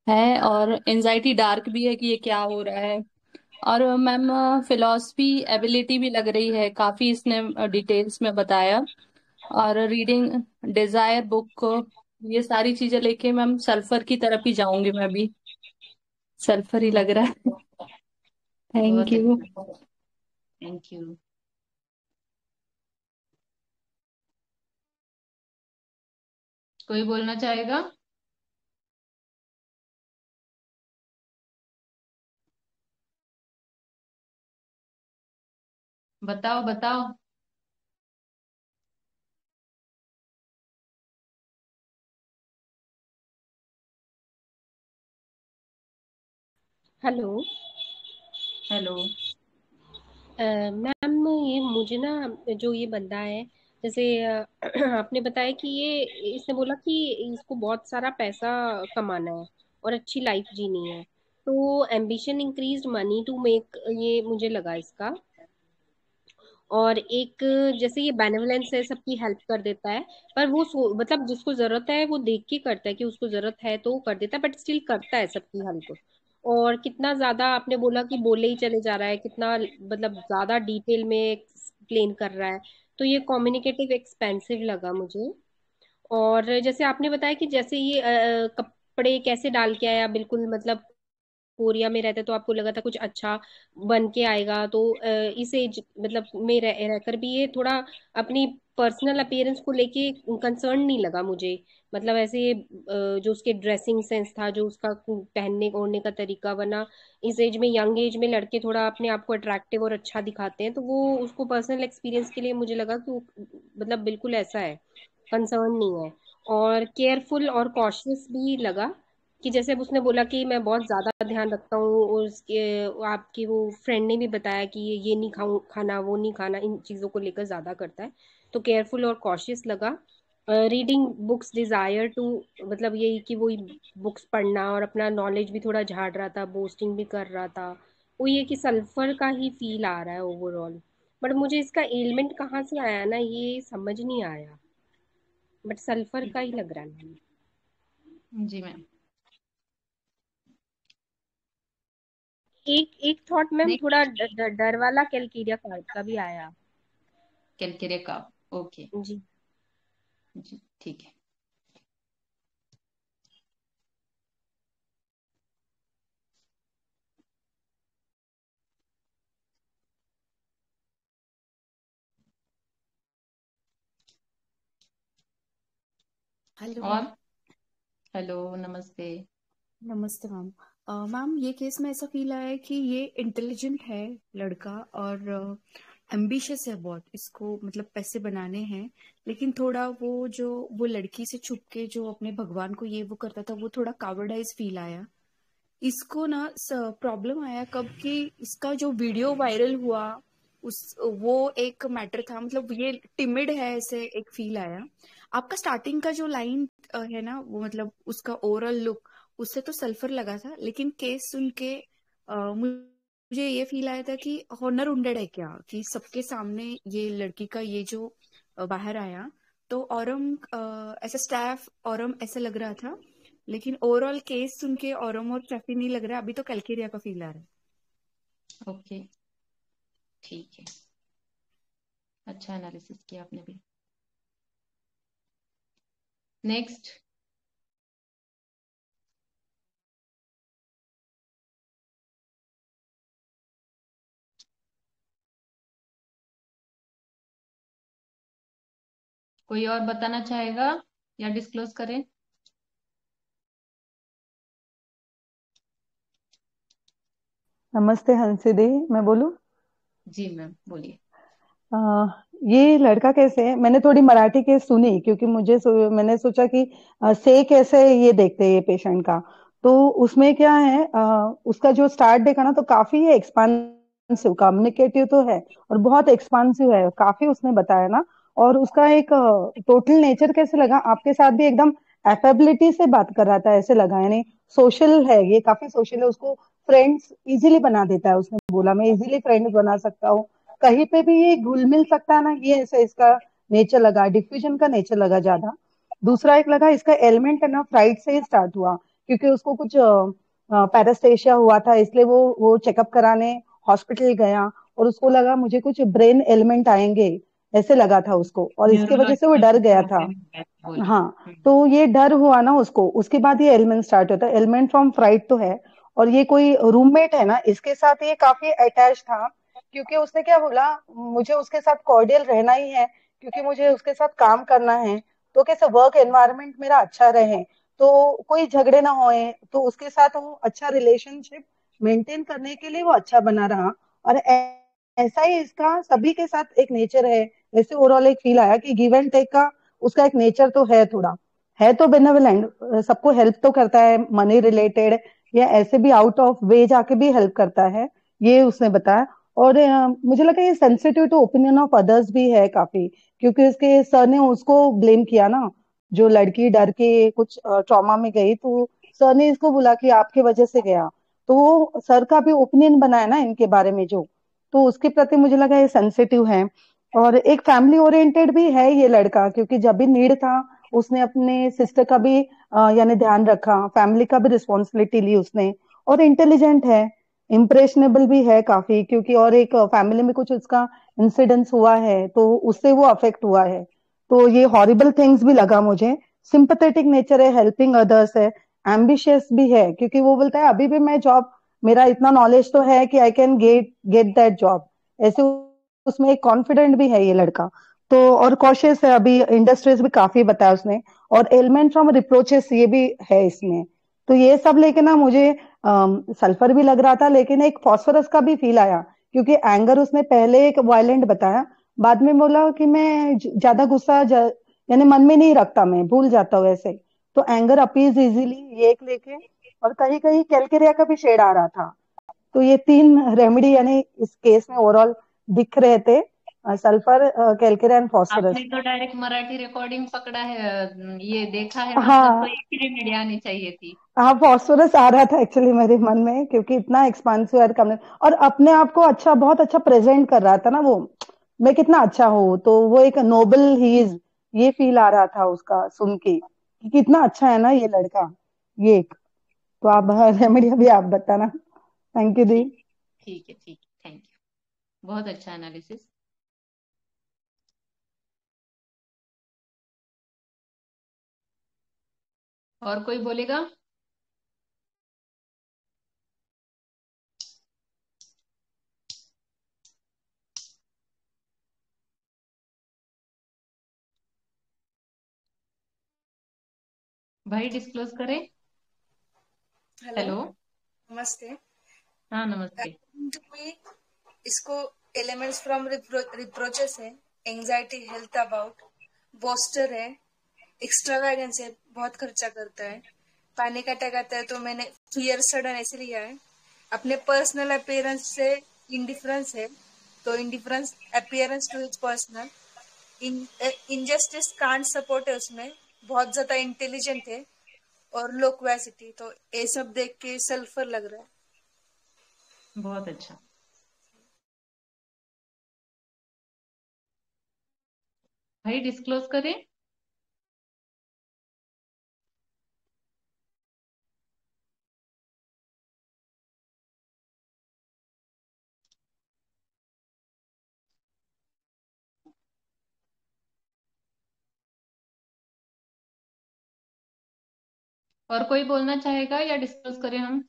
है, और एनजाइटी डार्क भी है कि ये क्या हो रहा है। और मैम फिलॉसफी एबिलिटी भी लग रही है काफी, इसने डिटेल्स में बताया। और रीडिंग डिजायर बुक, ये सारी चीजें लेके मैम सल्फर की तरफ ही जाऊंगी मैं भी। सल्फर ही लग रहा है। थैंक बहुत यू। अच्छा। Thank you. कोई बोलना चाहेगा? बताओ बताओ। हेलो। हेलो। मैम ये मुझे ना, जो ये बंदा है, जैसे आपने बताया कि ये, इसने बोला कि इसको बहुत सारा पैसा कमाना है और अच्छी लाइफ जीनी है। तो ambition increase money to make, ये मुझे लगा इसका। और एक, जैसे ये बेनेवलेंस है, सबकी हेल्प कर देता है। पर वो मतलब जिसको जरूरत है वो देख के करता है कि उसको जरूरत है तो वो कर देता है, बट स्टिल करता है सबकी हेल्प। और कितना ज्यादा आपने बोला कि बोले ही चले जा रहा है, कितना मतलब ज्यादा डिटेल में एक्सप्लेन कर रहा है। तो ये कम्युनिकेटिव एक्सपेंसिव लगा मुझे। और जैसे आपने बताया कि जैसे ये कपड़े कैसे डाल के आया, बिल्कुल मतलब कोरिया में रहता है, तो आपको लगा था कुछ अच्छा बन के आएगा। तो इस एज मतलब में रहकर भी ये थोड़ा अपनी पर्सनल अपीयरेंस को लेके कंसर्न नहीं लगा मुझे। मतलब ऐसे जो उसके ड्रेसिंग सेंस था, जो उसका पहनने ओढ़ने का तरीका, वरना इस एज में, यंग एज में लड़के थोड़ा अपने आप को अट्रैक्टिव और अच्छा दिखाते हैं, तो वो उसको पर्सनल एक्सपीरियंस के लिए मुझे लगा कि मतलब बिल्कुल ऐसा है, कंसर्न नहीं है। और केयरफुल और कॉशियस भी लगा, कि जैसे अब उसने बोला कि मैं बहुत ज्यादा ध्यान रखता हूँ, और उसके आपकी वो फ्रेंड ने भी बताया कि ये नहीं खाऊं खाना, वो नहीं खाना, इन चीजों को लेकर ज्यादा करता है। तो केयरफुल और कॉशियस लगा। रीडिंग बुक्स डिजायर टू, मतलब यही कि वो बुक्स पढ़ना और अपना नॉलेज भी थोड़ा झाड़ रहा था, बोस्टिंग भी कर रहा था। वो ये कि सल्फर का ही फील आ रहा है ओवरऑल। बट मुझे इसका एलिमेंट कहाँ से आया ना, ये समझ नहीं आया, बट सल्फर का ही लग रहा है। जी मैम। एक एक थॉट मैम, थोड़ा नेक्स्ट, डर वाला कैलकेरिया कार्ड का भी आया। कैलकेरिया का। ओके। जी। जी ठीक है। हेलो और मैम। हेलो, नमस्ते। नमस्ते मैम। मैम ये केस में ऐसा फील आया है कि ये इंटेलिजेंट है लड़का, और एम्बिशियस है बहुत, इसको मतलब पैसे बनाने हैं, लेकिन थोड़ा वो लड़की से छुप के जो अपने भगवान को ये वो करता था, वो थोड़ा कावर्डाइज फील आया इसको ना। प्रॉब्लम आया कब कि इसका जो वीडियो वायरल हुआ, उस वो एक मैटर था, मतलब ये टिमिड है ऐसे एक फील आया। आपका स्टार्टिंग का जो लाइन है ना, वो मतलब उसका ओवरऑल लुक, उससे तो सल्फर लगा था, लेकिन केस सुन के मुझे ये फील आया था कि हॉनर उंडेड है क्या, कि सबके सामने ये लड़की का ये जो बाहर आया, तो औरम ऐसा स्टाफ औरम ऐसा लग रहा था, लेकिन ओवरऑल केस सुन के औरम और ट्रैफी नहीं लग रहा है, अभी तो कैलकेरिया का फील आ रहा है। ओके ठीक है, अच्छा एनालिसिस किया आपने भी। नेक्स्ट। कोई और बताना चाहेगा या डिस्क्लोज करें? नमस्ते हंसी दी, मैं बोलूं? जी मैम बोलिए। आ, ये लड़का कैसे है, मैंने थोड़ी मराठी केस सुनी क्योंकि मैंने सोचा कि से कैसे ये देखते हैं ये पेशेंट का। तो उसमें क्या है, उसका जो स्टार्ट देखा ना तो काफी एक्सपांसिव, कम्युनिकेटिव तो है और बहुत एक्सपांसिव है, काफी उसने बताया ना। और उसका एक टोटल नेचर कैसे लगा आपके साथ भी, एकदम एफेबिलिटी से बात कर रहा था ऐसे लगा, यानी सोशल है, ये काफी सोशल है, उसको फ्रेंड्स इजीली बना देता है, उसने बोला मैं इजीली फ्रेंड्स बना सकता हूँ, कहीं पे भी ये घुल मिल सकता है ना, ये ऐसे इसका नेचर लगा, डिफ्यूजन का नेचर लगा ज्यादा। दूसरा एक लगा इसका एलिमेंट है ना, फ्राइड से ही स्टार्ट हुआ, क्योंकि उसको कुछ पैरास्टेशिया हुआ था, इसलिए वो चेकअप कराने हॉस्पिटल गया, और उसको लगा मुझे कुछ ब्रेन एलिमेंट आएंगे, ऐसे लगा था उसको, और इसके वजह से वो डर गया था। बोले। हाँ, तो ये डर हुआ ना उसको, उसके बाद ये एलिमेंट स्टार्ट होता है, एलिमेंट फ्रॉम फ्राइड तो है। और ये कोई रूममेट है ना, इसके साथ ये काफी अटैच था, क्योंकि उसने क्या बोला, मुझे उसके साथ कॉर्डियल रहना ही है, क्योंकि मुझे उसके साथ काम करना है, तो कैसे वर्क एनवायरनमेंट मेरा अच्छा रहे, तो कोई झगड़े ना होए, तो उसके साथ वो अच्छा रिलेशनशिप मेंटेन करने के लिए वो अच्छा बना रहा। और ऐसा ही इसका सभी के साथ एक नेचर है, वैसे ओवरऑल एक फील आया कि गिव एंड टेक का उसका एक नेचर तो है, थोड़ा है तो बेनेवलेंट, सबको हेल्प तो करता है, मनी रिलेटेड या ऐसे भी आउट ऑफ वे जाके भी हेल्प करता है, ये उसने बताया। और मुझे लगा ये sensitive to opinion of others भी है काफी, क्योंकि उसके सर ने उसको ब्लेम किया ना, जो लड़की डर के कुछ ट्रॉमा में गई, तो सर ने इसको बोला कि आपकी वजह से गया, तो वो सर का भी ओपिनियन बनाया ना इनके बारे में जो, तो उसके प्रति मुझे लगा ये सेंसिटिव है। और एक फैमिली ओरिएंटेड भी है ये लड़का, क्योंकि जब भी नीड था उसने अपने सिस्टर का भी यानी ध्यान रखा, फैमिली का भी रिस्पॉन्सिबिलिटी ली उसने। और इंटेलिजेंट है, इम्प्रेशनेबल भी है काफी, क्योंकि और एक फैमिली में कुछ उसका इंसिडेंस हुआ है, तो उससे वो अफेक्ट हुआ है, तो ये हॉरिबल थिंग्स भी लगा मुझे। सिंपथेटिक नेचर है, हेल्पिंग अदर्स है, एम्बिशियस भी है, क्योंकि वो बोलता है अभी भी मैं जॉब, मेरा इतना नॉलेज तो है कि I can get get that job, ऐसे उसमें एक कॉन्फिडेंट भी है ये लड़का। तो और कॉशियस है, अभी इंडस्ट्रीज भी काफी बताया उसने, और एलिमेंट फ्रॉम रिप्रोचेस ये भी है इसमें। तो ये सब लेके ना मुझे सल्फर भी लग रहा था, लेकिन एक फॉस्फोरस का भी फील आया, क्योंकि एंगर उसने पहले एक वायलेंट बताया, बाद में बोला कि मैं ज्यादा गुस्सा यानी मन में नहीं रखता, मैं भूल जाता हूँ ऐसे। तो एंगर अपीज इजीली, ये एक लेके, और कहीं कहीं कैलकेरिया का भी शेड आ रहा था। तो ये तीन रेमेडी यानी इस केस में ओवरऑल दिख रहे थे, सल्फर, कैलकेरिया एंड आपने फॉस्फोरस। तो डायरेक्ट मराठी रिकॉर्डिंग पकड़ा है, ये देखा है, मतलब तो हाँ, एक ही रेमेडी आनी चाहिए थी। हाँ, फॉस्फोरस आ रहा था एक्चुअली मेरे मन में, क्योंकि इतना एक्सपांसिव है कम, और अपने आप को अच्छा, बहुत अच्छा प्रेजेंट कर रहा था ना वो, मैं कितना अच्छा हूँ, तो वो एक नोबल ही इज, ये फील आ रहा था उसका सुन के, कि कितना अच्छा है ना ये लड़का। ये एक, तो आप रेमेडी अभी आप बताना। थैंक यू दी। ठीक ठीक है, ठीक है, थैंक यू, बहुत अच्छा एनालिसिस। और कोई बोलेगा? भाई डिस्क्लोज करें। Hello, hello. नमस्ते। हाँ, नमस्ते। According to me, इसको एलिमेंट्स फ्रॉम रिप्रोचेस है, एंजाइटी, हेल्थ अबाउट, बोस्टर है, एक्स्ट्रावैगेंस है, बहुत खर्चा करता है, पैनिक अटैक आता है, तो मैंने फियर सडन ऐसे लिया है, अपने पर्सनल अपीयरेंस से इंडिफरेंस है, तो indifference appearance two is personal, injustice can't support है उसमें, बहुत ज्यादा इंटेलिजेंट है, और लोक्वेसिटी, तो ये सब देख के सल्फर लग रहा है। बहुत अच्छा। भाई डिस्क्लोज करें। और कोई बोलना चाहेगा या डिस्क्लोज करें हम?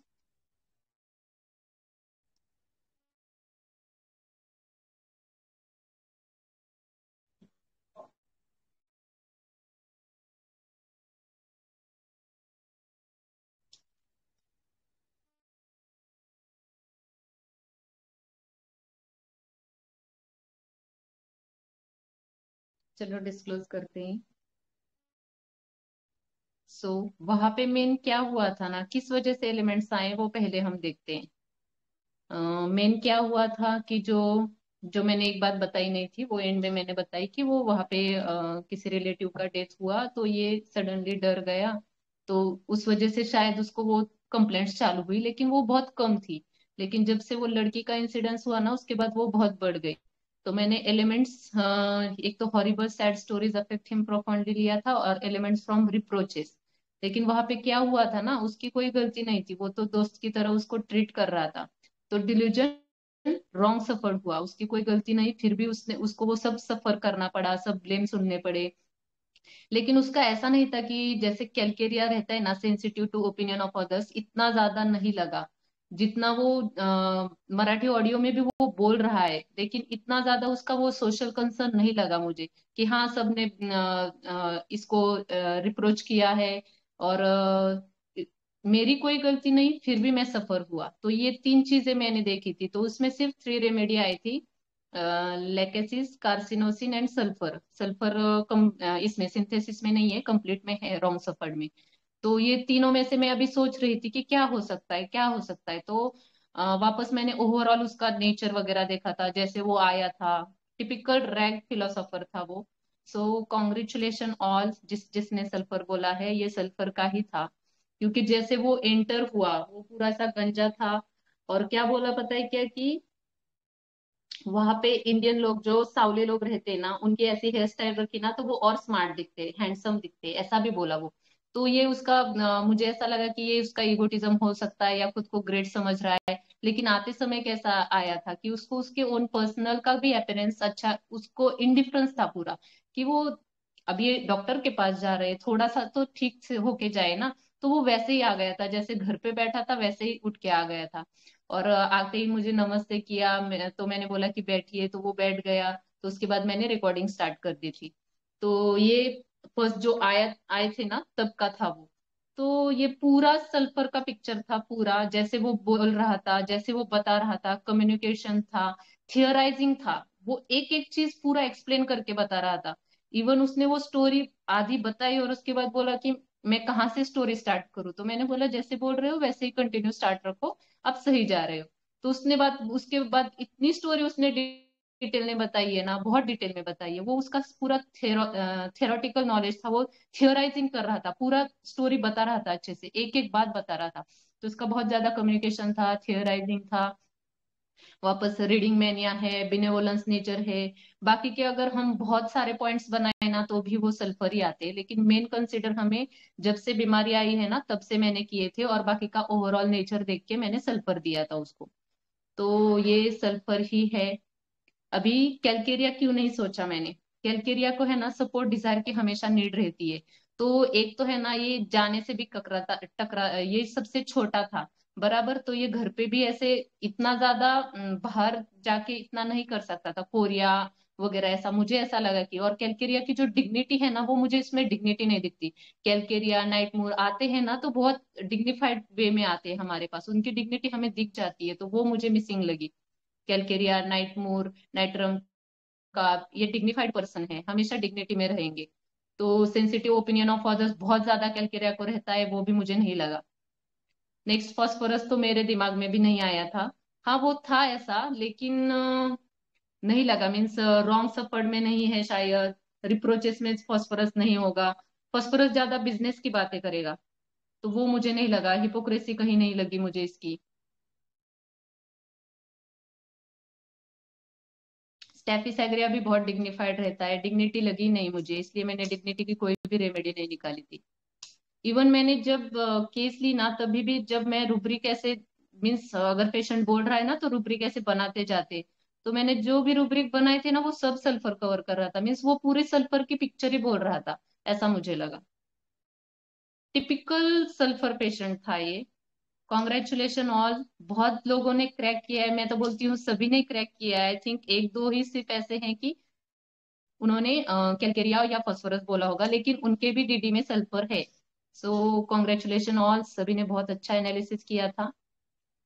चलो डिस्क्लोज करते हैं। वहां पे मेन क्या हुआ था ना, किस वजह से एलिमेंट्स आए वो पहले हम देखते हैं। मेन क्या हुआ था कि जो जो मैंने एक बात बताई नहीं थी, वो एंड में मैंने बताई कि वो वहां पे किसी रिलेटिव का डेथ हुआ, तो ये सडनली डर गया। तो उस वजह से शायद उसको वो कंप्लेंट्स चालू हुई, लेकिन वो बहुत कम थी। लेकिन जब से वो लड़की का इंसिडेंस हुआ ना, उसके बाद वो बहुत बढ़ गई। तो मैंने एलिमेंट्स, एक तो horrible sad stories affect him profoundly लिया था, और एलिमेंट्स फ्रॉम रिप्रोचेस। लेकिन वहां पे क्या हुआ था ना, उसकी कोई गलती नहीं थी, वो तो दोस्त की तरह उसको ट्रीट कर रहा था। तो डिलीजन रॉन्ग सफर हुआ, उसकी कोई गलती नहीं, फिर भी उसने उसको वो सब सफर करना पड़ा, सब ब्लेम सुनने पड़े। लेकिन उसका ऐसा नहीं था कि जैसे कैलकेरिया रहता है ना, sensitive to opinion of others, इतना ज्यादा नहीं लगा जितना वो मराठी ऑडियो में भी वो बोल रहा है। लेकिन इतना ज्यादा उसका वो सोशल कंसर्न नहीं लगा मुझे, कि हाँ सबने इसको रिप्रोच किया है, और मेरी कोई गलती नहीं, फिर भी मैं सफर हुआ। तो ये तीन चीजें मैंने देखी थी, तो उसमें सिर्फ 3 रेमेडी आई थी, lachesis, carcinosin and sulphur. Sulphur कम इसमें सिंथेसिस में नहीं है, कंप्लीट में है, रॉन्ग सफर में। तो ये तीनों में से मैं अभी सोच रही थी कि क्या हो सकता है, क्या हो सकता है। तो वापस मैंने ओवरऑल उसका नेचर वगैरह देखा था, जैसे वो आया था, टिपिकल रैग फिलोसोफर था वो। कॉन्ग्रेचुलेशन ऑल, जिसने सल्फर बोला है, ये सल्फर का ही था। क्योंकि जैसे वो एंटर हुआ, वो पूरा सा गंजा था। और क्या बोला पता है क्या, कि वहां पे इंडियन लोग, जो सावले लोग रहते हैं ना, उनकी ऐसी हेयर स्टाइल रखी ना, तो वो और स्मार्ट दिखते, हैंडसम दिखते, ऐसा भी बोला वो। तो ये उसका मुझे ऐसा लगा कि ये उसका इगोटिज्म हो सकता है, या खुद को ग्रेट समझ रहा है। लेकिन आते समय कैसा आया था कि उसको उसके ओन पर्सनल का भी अपीयरेंस अच्छा, उसको इंडिफरेंस था पूरा, कि वो अब ये डॉक्टर के पास जा रहे हैं, थोड़ा सा तो ठीक से होके जाए ना। तो वो वैसे ही आ गया था, जैसे घर पे बैठा था वैसे ही उठ के आ गया था। और आते ही मुझे नमस्ते किया, तो मैंने बोला कि बैठिए, तो वो बैठ गया। तो उसके बाद मैंने रिकॉर्डिंग स्टार्ट कर दी थी। तो ये फर्स्ट जो आए थे ना तब का था वो। तो ये पूरा सल्फर का पिक्चर था, पूरा जैसे वो बोल रहा था, जैसे वो बता रहा था, कम्युनिकेशन था, थियराइजिंग था। वो एक एक चीज पूरा एक्सप्लेन करके बता रहा था। इवन उसने वो स्टोरी आधी बताई और उसके बाद बोला कि मैं कहाँ से स्टोरी स्टार्ट करूँ। तो मैंने बोला जैसे बोल रहे हो वैसे ही कंटिन्यू स्टार्ट रखो, आप सही जा रहे हो। तो उसने बात उसके बाद इतनी स्टोरी उसने डिटेल में बताई है ना, बहुत डिटेल में बताई है। वो उसका पूरा थियोरटिकल नॉलेज था, वो थियोराइजिंग कर रहा था, पूरा स्टोरी बता रहा था, अच्छे से एक एक बात बता रहा था। तो उसका बहुत ज्यादा कम्युनिकेशन था, थियोराइजिंग था, वापस रीडिंग मैनिया है, बिनेवोलेंस नेचर है। बाकी के अगर हम बहुत सारे पॉइंट्स बनाए ना तो भी वो सल्फर ही आते हैं, लेकिन मेन कंसिडर हमें जब से बीमारी आई है ना तब से मैंने किए थे, और बाकी का ओवरऑल नेचर देख के मैंने सल्फर दिया था उसको। तो ये सल्फर ही है। अभी कैलकेरिया क्यों नहीं सोचा मैंने? कैलकेरिया को है ना सपोर्ट डिजायर की हमेशा नीड रहती है। तो एक तो है ना ये जाने से भी ककराता टकरा, ये सबसे छोटा था बराबर। तो ये घर पे भी ऐसे इतना ज्यादा बाहर जाके इतना नहीं कर सकता था, कोरिया वगैरह ऐसा मुझे ऐसा लगा कि। और कैलकेरिया की जो डिग्निटी है ना वो मुझे इसमें डिग्निटी नहीं दिखती। कैलकेरिया नाइटमूर आते हैं ना तो बहुत डिग्निफाइड वे में आते हैं हमारे पास, उनकी डिग्निटी हमें दिख जाती है, तो वो मुझे मिसिंग लगी। कैलकेरिया, नाइटमूर, नाइट्रम का ये डिग्निफाइड पर्सन है, हमेशा डिग्निटी में रहेंगे। तो सेंसिटिव ओपिनियन ऑफ अदर्स बहुत ज्यादा कैलकेरिया को रहता है, वो भी मुझे नहीं लगा। नेक्स्ट फॉस्फोरस तो मेरे दिमाग में भी नहीं आया था। हाँ वो था ऐसा, लेकिन नहीं लगा, मीन्स रॉन्ग सफर्ड में नहीं है शायद, रिप्रोचेस में फॉस्फोरस नहीं होगा। फॉस्फोरस ज्यादा बिजनेस की बातें करेगा, तो वो मुझे नहीं लगा, हिपोक्रेसी कहीं नहीं लगी मुझे इसकी। स्टेफी सैग्रिया भी बहुत डिग्निफाइड रहता है, डिग्निटी लगी नहीं मुझे, इसलिए मैंने डिग्निटी की कोई भी रेमेडी नहीं निकाली थी। इवन मैंने जब केस ली ना तभी भी जब मैं रुब्रिक ऐसे, मीन्स अगर पेशेंट बोल रहा है ना तो रुब्रिक ऐसे बनाते जाते। तो मैंने जो भी रुब्रिक बनाए थे ना वो सब सल्फर कवर कर रहा था, मीन्स वो पूरे सल्फर की पिक्चर ही बोल रहा था, ऐसा मुझे लगा। टिपिकल सल्फर पेशेंट था ये। कॉन्ग्रेचुलेशन ऑल, बहुत लोगों ने क्रैक किया है, मैं तो बोलती हूँ सभी ने क्रैक किया है। आई थिंक एक दो ही सिर्फ ऐसे हैं कि उन्होंने कैलकेरिया या फास्फोरस बोला होगा, लेकिन उनके भी डीडी में सल्फर है। सो कॉन्ग्रेचुलेशन ऑल, सभी ने बहुत अच्छा एनालिसिस किया था।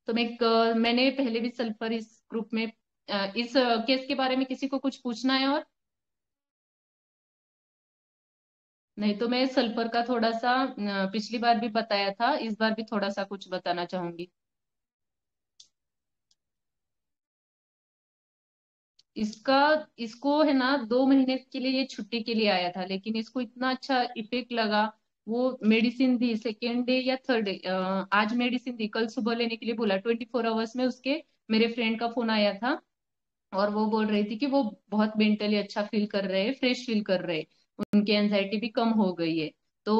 तो मैंने पहले भी सल्फर इस ग्रुप में, इस केस के बारे में किसी को कुछ पूछना है और? नहीं तो मैं सल्फर का थोड़ा सा पिछली बार भी बताया था, इस बार भी थोड़ा सा कुछ बताना चाहूंगी। इसका इसको है ना 2 महीने के लिए ये छुट्टी के लिए आया था, लेकिन इसको इतना अच्छा इफेक्ट लगा। वो मेडिसिन दी सेकेंड डे या थर्ड डे, आज मेडिसिन दी, कल सुबह लेने के लिए बोला। 24 आवर्स में उसके मेरे फ्रेंड का फोन आया था और वो बोल रही थी कि वो बहुत मेंटली अच्छा फील कर रहे हैं, फ्रेश फील कर रहे हैं, उनकी एंजाइटी भी कम हो गई है। तो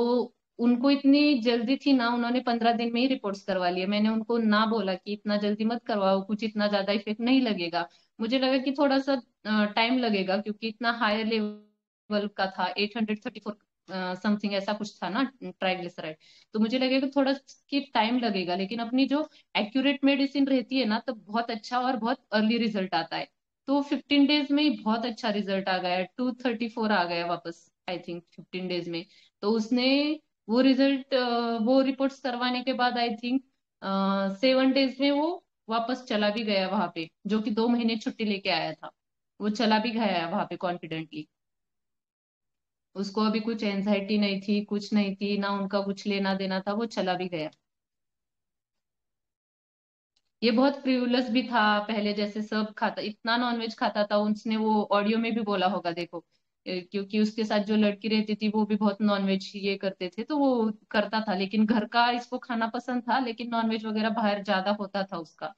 उनको इतनी जल्दी थी ना, उन्होंने 15 दिन में ही रिपोर्ट्स करवा लिए। मैंने उनको ना बोला कि इतना जल्दी मत करवाओ, कुछ इतना ज्यादा इफेक्ट नहीं लगेगा। मुझे लगा कि थोड़ा सा टाइम लगेगा, क्योंकि इतना हायर लेवल का था, 834 समथिंग ऐसा कुछ था ना ट्राइग्लिसराइड। तो मुझे लगेगा थोड़ा कि टाइम लगेगा, लेकिन अपनी जो एक्यूरेट मेडिसिन रहती है ना तो बहुत अच्छा और बहुत अर्ली रिजल्ट आता है। तो 15 डेज में ही बहुत अच्छा रिजल्ट आ गया, 234 आ गया वापस, आई थिंक 15 डेज में। तो उसने वो रिजल्ट, वो रिपोर्ट्स करवाने के बाद आई थिंक 7 डेज में वो वापस चला भी गया वहां पे, जो कि 2 महीने छुट्टी लेके आया था। वो चला भी गया है वहां पे कॉन्फिडेंटली। उसको अभी कुछ एंजाइटी नहीं थी, कुछ नहीं थी ना, उनका कुछ लेना देना था, वो चला भी गया। ये बहुत फ्रिवलस भी था पहले, जैसे सब खाता, इतना नॉनवेज खाता था, उसने वो ऑडियो में भी बोला होगा देखो। क्योंकि उसके साथ जो लड़की रहती थी वो भी बहुत नॉनवेज ये करते थे, तो वो करता था। लेकिन घर का इसको खाना पसंद था, लेकिन नॉनवेज वगैरह बाहर ज्यादा होता था उसका,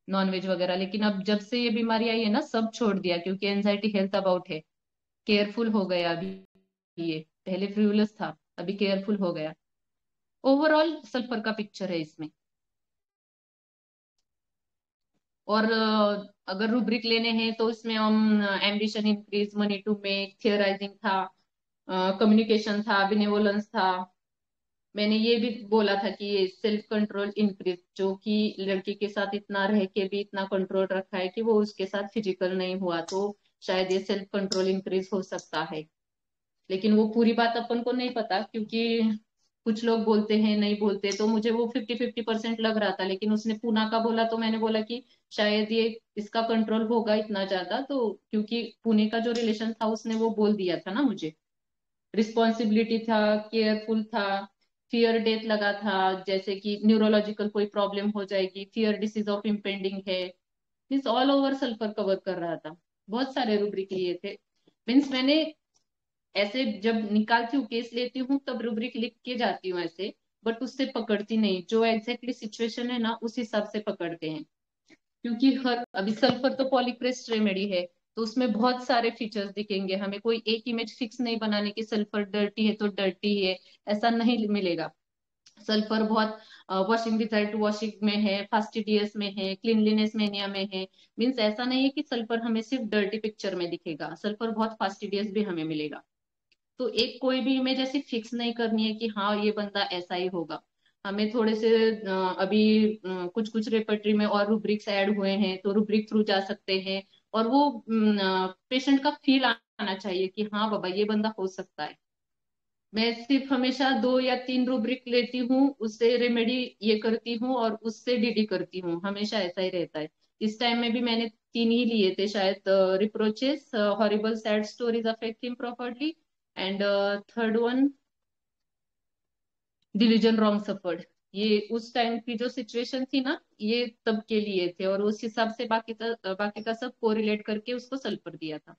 नॉनवेज वगैरह। लेकिन अब जब से ये बीमारी आई है ना सब छोड़ दिया, क्योंकि एंजाइटी हेल्थ अबाउट है, केयरफुल हो गया अभी। ये पहले फ्रिवलस था, अभी केयरफुल हो गया। ओवरऑल सल्फर का पिक्चर है इसमें। और अगर रूब्रिक लेने हैं तो इसमें हम ambition increase, money to make, theorising था, कम्युनिकेशन था, बिनेवोलेंस था। मैंने ये भी बोला था कि ये सेल्फ कंट्रोल इंक्रीज, जो कि लड़की के साथ इतना रह के भी इतना कंट्रोल रखा है कि वो उसके साथ फिजिकल नहीं हुआ। तो शायद ये सेल्फ कंट्रोल इंक्रीज हो सकता है। लेकिन वो पूरी बात अपन को नहीं पता, क्योंकि कुछ लोग बोलते हैं नहीं बोलते, तो मुझे वो 50-50% लग रहा था। लेकिन उसने पूना का बोला तो मैंने बोला कि शायद ये इसका कंट्रोल होगा इतना ज्यादा, तो क्योंकि पुणे का जो रिलेशन था उसने वो बोल दिया था ना मुझे, रिस्पॉन्सिबिलिटी था, केयरफुल था, फियर डेथ लगा था, जैसे कि न्यूरोलॉजिकल कोई प्रॉब्लम हो जाएगी, फियर डिसीज ऑफ इम्पेंडिंग है। Means all over sulphur cover कर रहा था, बहुत सारे रूब्रिक लिए थे। मीन्स मैंने ऐसे जब निकालती हूँ केस लेती हूँ तब रूब्रिक लिख के जाती हूँ ऐसे, बट उससे पकड़ती नहीं, जो एग्जैक्टली सिचुएशन है ना उस हिसाब से पकड़ते हैं। क्योंकि हर अभी सल्फर तो पॉलीक्रेस्ट रेमेडी है, तो उसमें बहुत सारे फीचर्स दिखेंगे हमें, कोई एक इमेज फिक्स नहीं बनाने की सल्फर डर्टी है तो डर्टी है, ऐसा नहीं मिलेगा। सल्फर बहुत वॉशिंग रिजल्ट वॉशिंग में है, फास्टिडियस में है, क्लीनलीनेस मेनिया में है। मीन्स ऐसा नहीं है कि सल्फर हमें सिर्फ डर्टी पिक्चर में दिखेगा, सल्फर बहुत फास्टिडियस भी हमें मिलेगा। तो एक कोई भी इमेज ऐसी फिक्स नहीं करनी है कि हाँ ये बंदा ऐसा ही होगा। हमें थोड़े से अभी कुछ कुछ रेपर्टरी में और रूब्रिक्स ऐड हुए हैं, तो रूब्रिक थ्रू जा सकते हैं। और वो पेशेंट का फील आना चाहिए कि हाँ बाबा ये बंदा हो सकता है। मैं सिर्फ हमेशा 2 या 3 रूब्रिक लेती हूँ, उससे रेमेडी ये करती हूँ और उससे डीडी करती हूँ, हमेशा ऐसा ही रहता है। इस टाइम में भी मैंने 3 ही लिए थे शायद, reproaches, horrible sad stories affect him properly, and third one delusion wrong suffered. ये उस टाइम की जो सिचुएशन थी ना, ये तब के लिए थे, और उस हिसाब से बाकी का सब कोरिलेट करके उसको सल्फर दिया था।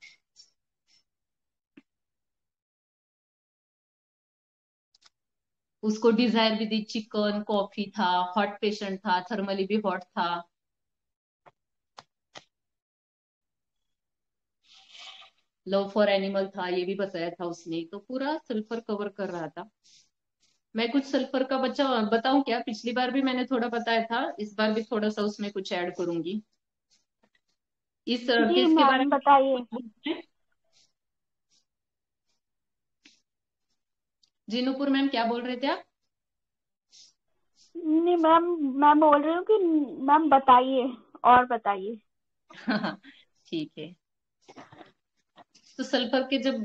उसको डिजायर भी दी, चिकन कॉफी था, हॉट पेशेंट था, थर्मली भी हॉट था, लव फॉर एनिमल था, ये भी बताया था उसने, तो पूरा सल्फर कवर कर रहा था। मैं कुछ सल्फर का बच्चा बताऊं क्या? पिछली बार भी मैंने थोड़ा बताया था, इस बार भी थोड़ा सा उसमें कुछ ऐड करूंगी। इस जी केस के बारे मैम बताइए। में जी मैम क्या बोल रहे थे आप? नहीं मैम, मैं बोल रही हूँ कि मैम बताइए और बताइए। ठीक है। तो सल्फर के जब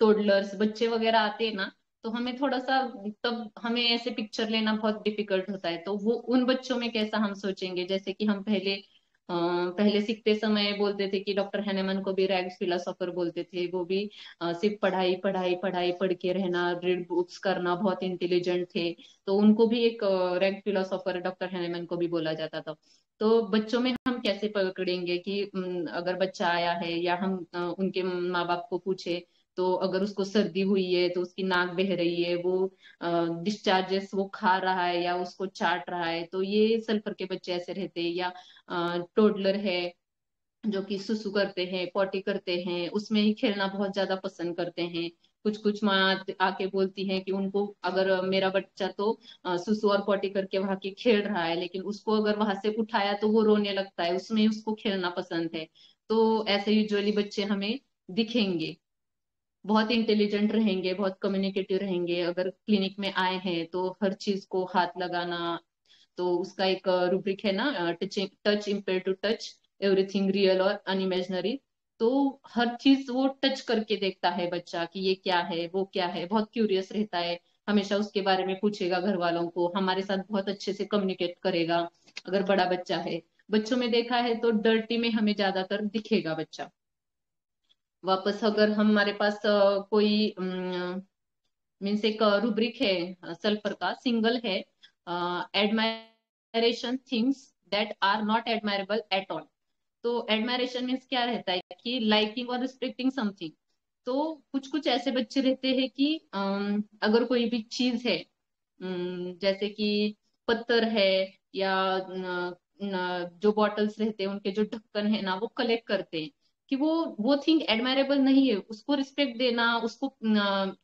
टोडलर्स बच्चे वगैरह आते हैं ना, तो हमें थोड़ा सा, तब हमें ऐसे पिक्चर लेना बहुत डिफिकल्ट होता है। तो वो उन बच्चों में कैसा हम सोचेंगे, जैसे कि हम पहले सीखते समय बोलते थे कि डॉक्टर हैनेमन को भी रैग्स फिलोसोफर बोलते थे, वो भी सिर्फ पढ़ाई पढ़ाई पढ़ाई पढ़ के रहना, रीड बुक्स करना, बहुत इंटेलिजेंट थे। तो उनको भी एक रैग फिलोसोफर डॉक्टर हैनेमन को भी बोला जाता था। तो बच्चों में हम कैसे पकड़ेंगे कि अगर बच्चा आया है या हम उनके माँ बाप को पूछे, तो अगर उसको सर्दी हुई है तो उसकी नाक बह रही है, वो डिस्चार्जेस वो खा रहा है या उसको चाट रहा है, तो ये सल्फर के बच्चे ऐसे रहते हैं। या टोडलर है जो कि सुसु करते हैं, पॉटी करते हैं, उसमें ही खेलना बहुत ज्यादा पसंद करते हैं। कुछ कुछ माँ आके बोलती हैं कि उनको, अगर मेरा बच्चा तो सुसु और पॉटी करके वहां के खेल रहा है, लेकिन उसको अगर वहां से उठाया तो वो रोने लगता है, उसमें उसको खेलना पसंद है। तो ऐसे यूजुअली बच्चे हमें दिखेंगे, बहुत इंटेलिजेंट रहेंगे, बहुत कम्युनिकेटिव रहेंगे। अगर क्लिनिक में आए हैं तो हर चीज को हाथ लगाना, तो उसका एक रूब्रिक है ना, touching touch impair to touch everything real और अनइमेजिनरी। तो हर चीज वो टच करके देखता है बच्चा कि ये क्या है वो क्या है, बहुत क्यूरियस रहता है, हमेशा उसके बारे में पूछेगा घर वालों को, हमारे साथ बहुत अच्छे से कम्युनिकेट करेगा। अगर बड़ा बच्चा है, बच्चों में देखा है तो डर्टी में हमें ज्यादातर दिखेगा बच्चा। वापस अगर हमारे पास कोई मीन्स एक रूब्रिक है सल्फर का, सिंगल है, admiration things that are not admirable at all. तो एडमायरेशन मीन्स क्या रहता है कि लाइकिंग और रिस्पेक्टिंग समथिंग। तो कुछ कुछ ऐसे बच्चे रहते हैं कि अगर कोई भी चीज है, जैसे कि पत्थर है, या जो बॉटल्स रहते हैं उनके जो ढक्कन है ना, वो कलेक्ट करते हैं, कि वो थिंग एडमायरेबल नहीं है, उसको रिस्पेक्ट देना, उसको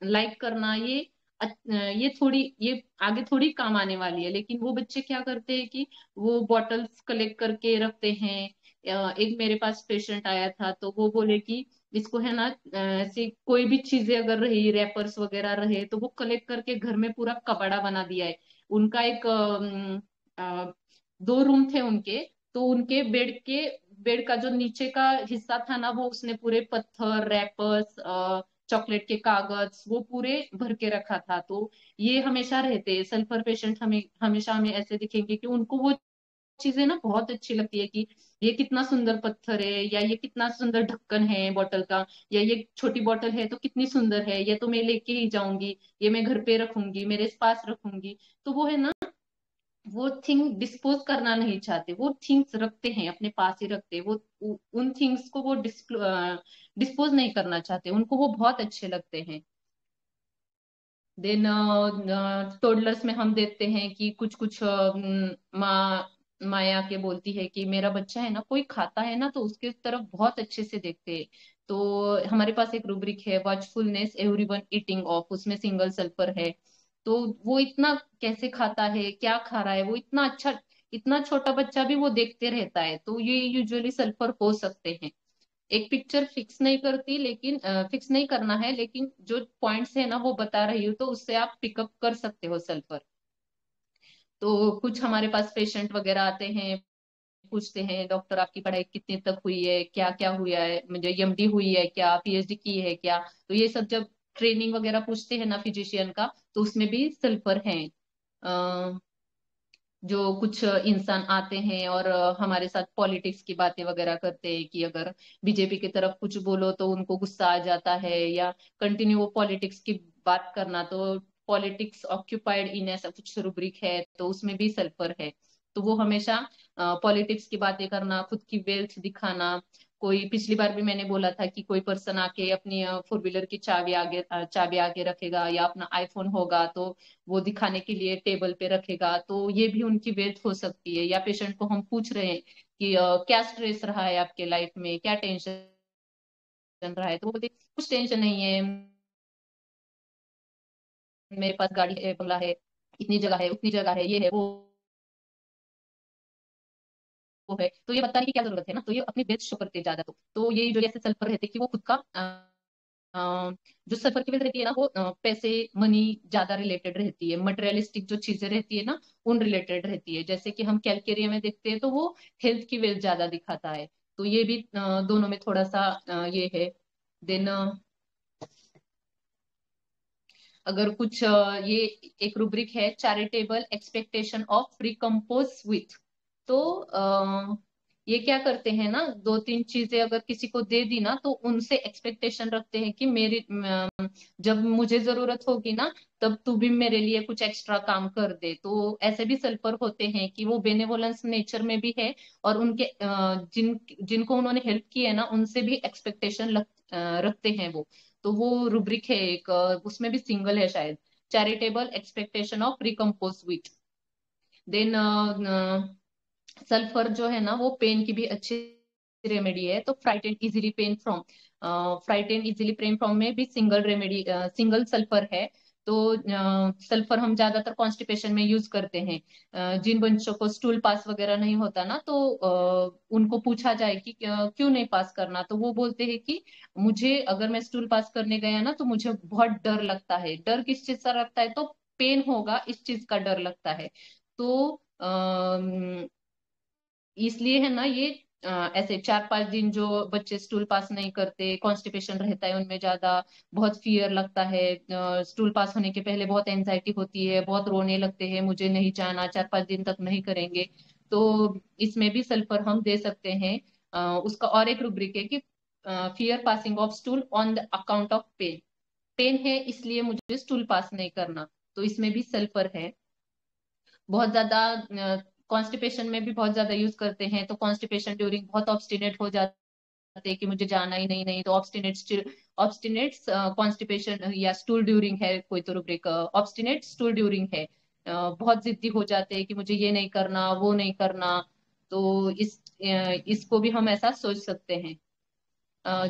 लाइक करना, ये थोड़ी, ये आगे थोड़ी काम आने वाली है। लेकिन वो बच्चे क्या करते हैं कि वो बॉटल्स कलेक्ट करके रखते हैं। एक मेरे पास पेशेंट आया था, तो वो बोले कि इसको है ना, ऐसे कोई भी चीजें अगर रही, रैपर्स वगैरह रहे, तो वो कलेक्ट करके घर में पूरा कबाड़ा बना दिया है। उनका एक 2 रूम थे उनके, तो उनके बेड के बेड का जो नीचे का हिस्सा था ना, वो उसने पूरे पत्थर, रैपर्स, चॉकलेट के कागज, वो पूरे भर के रखा था। तो ये हमेशा रहते हैं सल्फर पेशेंट, हमें हमेशा हमें ऐसे दिखेंगे कि उनको वो चीजें ना बहुत अच्छी लगती है कि ये कितना सुंदर पत्थर है, या ये कितना सुंदर ढक्कन है बॉटल का, या ये छोटी बॉटल है तो कितनी सुंदर है, ये तो मैं लेके ही जाऊंगी, ये मैं घर पे रखूंगी, मेरे पास रखूंगी। तो वो है ना, वो थिंग डिस्पोज करना नहीं चाहते, वो थिंग्स रखते हैं, अपने पास ही रखते हैं। वो उन थिंग्स को वो डिस्पोज नहीं करना चाहते, उनको वो बहुत अच्छे लगते हैं। देन टोडलर्स में हम देखते हैं कि कुछ कुछ माँ माया के बोलती है कि मेरा बच्चा है ना, कोई खाता है ना तो उसके तरफ बहुत अच्छे से देखते हैं। तो हमारे पास एक रूब्रिक है, वॉचफुलनेस एवरीवन ईटिंग ऑफ, उसमें सिंगल सल्फर है। तो वो इतना कैसे खाता है, क्या खा रहा है, वो इतना अच्छा, इतना छोटा बच्चा भी वो देखते रहता है। तो ये यूजुअली सल्फर हो सकते हैं। एक पिक्चर फिक्स नहीं करती, लेकिन फिक्स नहीं करना है, लेकिन जो पॉइंट्स है ना वो बता रही हूँ, तो उससे आप पिकअप कर सकते हो सल्फर। तो कुछ हमारे पास पेशेंट वगैरह आते हैं, पूछते हैं डॉक्टर आपकी पढ़ाई कितने तक हुई है, क्या क्या हुआ है, मुझे एमडी हुई है क्या, पीएचडी की है क्या। तो ये सब जब ट्रेनिंग वगैरह पूछते हैं ना फिजिशियन का, तो उसमें भी सल्फर है। जो कुछ इंसान आते हैं और हमारे साथ पॉलिटिक्स की बातें वगैरह करते हैं कि अगर बीजेपी की तरफ कुछ बोलो तो उनको गुस्सा आ जाता है, या कंटिन्यू वो पॉलिटिक्स की बात करना, तो पॉलिटिक्स ऑक्यूपाइड इन ऐसा कुछ रूब्रिक है, तो उसमें भी सल्फर है। तो वो हमेशा पॉलिटिक्स की बातें करना, खुद की वेल्थ दिखाना। कोई पिछली बार भी मैंने बोला था कि कोई पर्सन आके अपनी फोर व्हीलर की चाबी आगे रखेगा, या अपना आईफोन होगा तो वो दिखाने के लिए टेबल पे रखेगा, तो ये भी उनकी वेल्थ हो सकती है। या पेशेंट को हम पूछ रहे हैं कि क्या स्ट्रेस रहा है आपके लाइफ में, क्या टेंशन रहा है, तो वो बोलते कुछ टेंशन नहीं है, मेरे पास गाड़ी है, बंगला है, इतनी जगह है, उतनी जगह है, ये है वो है। तो ये बताने की क्या जरूरत है ना, तो ये अपनी वेल्थ शो करते हैं ज्यादा। तो ये जो ऐसे सल्फर रहते हैं कि वो खुद का जो सफर की वेल्थ रहती है ना, वो पैसे, मनी ज्यादा रिलेटेड रहती है, मटेरियलिस्टिक जो चीजें रहती है ना उन रिलेटेड रहती है। जैसे कि हम कैलकेरिया में देखते हैं तो वो हेल्थ की वेल्थ ज्यादा दिखाता है। तो ये भी दोनों में थोड़ा सा ये है। देन अगर कुछ ये एक रूब्रिक है, charitable expectation of recompose with. तो ये क्या करते हैं ना, दो तीन चीजें अगर किसी को दे दी ना, तो उनसे एक्सपेक्टेशन रखते हैं कि मेरी जब मुझे जरूरत होगी ना, तब तू भी मेरे लिए कुछ एक्स्ट्रा काम कर दे। तो ऐसे भी सल्फर होते हैं कि वो बेनेवोलेंस नेचर में भी है, और उनके जिनको उन्होंने हेल्प की है ना, उनसे भी एक्सपेक्टेशन रखते हैं वो। तो वो रूब्रिक है एक, उसमें भी सिंगल है शायद, charitable expectation of recompose with. Then sulphur जो है ना, वो पेन की भी अच्छी रेमेडी है। तो frighten easily pain from, frighten easily pain from में भी सिंगल रेमेडी, सिंगल सल्फर है। तो सल्फर हम ज्यादातर कॉन्स्टिपेशन में यूज करते हैं। जिन बच्चों को स्टूल पास वगैरह नहीं होता ना, तो उनको पूछा जाए कि क्यों नहीं पास करना, तो वो बोलते हैं कि मुझे, अगर मैं स्टूल पास करने गया ना तो मुझे बहुत डर लगता है। डर किस चीज का लगता है, तो पेन होगा इस चीज का डर लगता है। तो इसलिए है ना ये ऐसे 4-5 दिन जो बच्चे स्टूल पास नहीं करते, कॉन्स्टिपेशन रहता है उनमें ज्यादा, बहुत फियर लगता है, स्टूल पास होने के पहले बहुत एंजाइटी होती है, बहुत रोने लगते हैं, मुझे नहीं जाना, 4-5 दिन तक नहीं करेंगे। तो इसमें भी सल्फर हम दे सकते हैं। उसका और एक रूब्रिक है कि fear passing of stool on the account of pain. Pain है इसलिए मुझे स्टूल पास नहीं करना, तो इसमें भी सल्फर है। बहुत ज्यादा कॉन्स्टिपेशन में भी बहुत ज्यादा यूज करते हैं। तो कॉन्स्टिपेशन ड्यूरिंग बहुत ऑब्स्टिनेट हो जाते हैं कि मुझे जाना ही नहीं, नहीं तो ऑब्स्टिनेट, ऑब्स्टिनेट कॉन्स्टिपेशन, या स्टूल ड्यूरिंग है कोई तो रूब्रिक, ऑब्स्टिनेट स्टूल ड्यूरिंग है। बहुत जिद्दी हो जाते हैं कि मुझे ये नहीं करना, वो नहीं करना। तो इसको भी हम ऐसा सोच सकते हैं।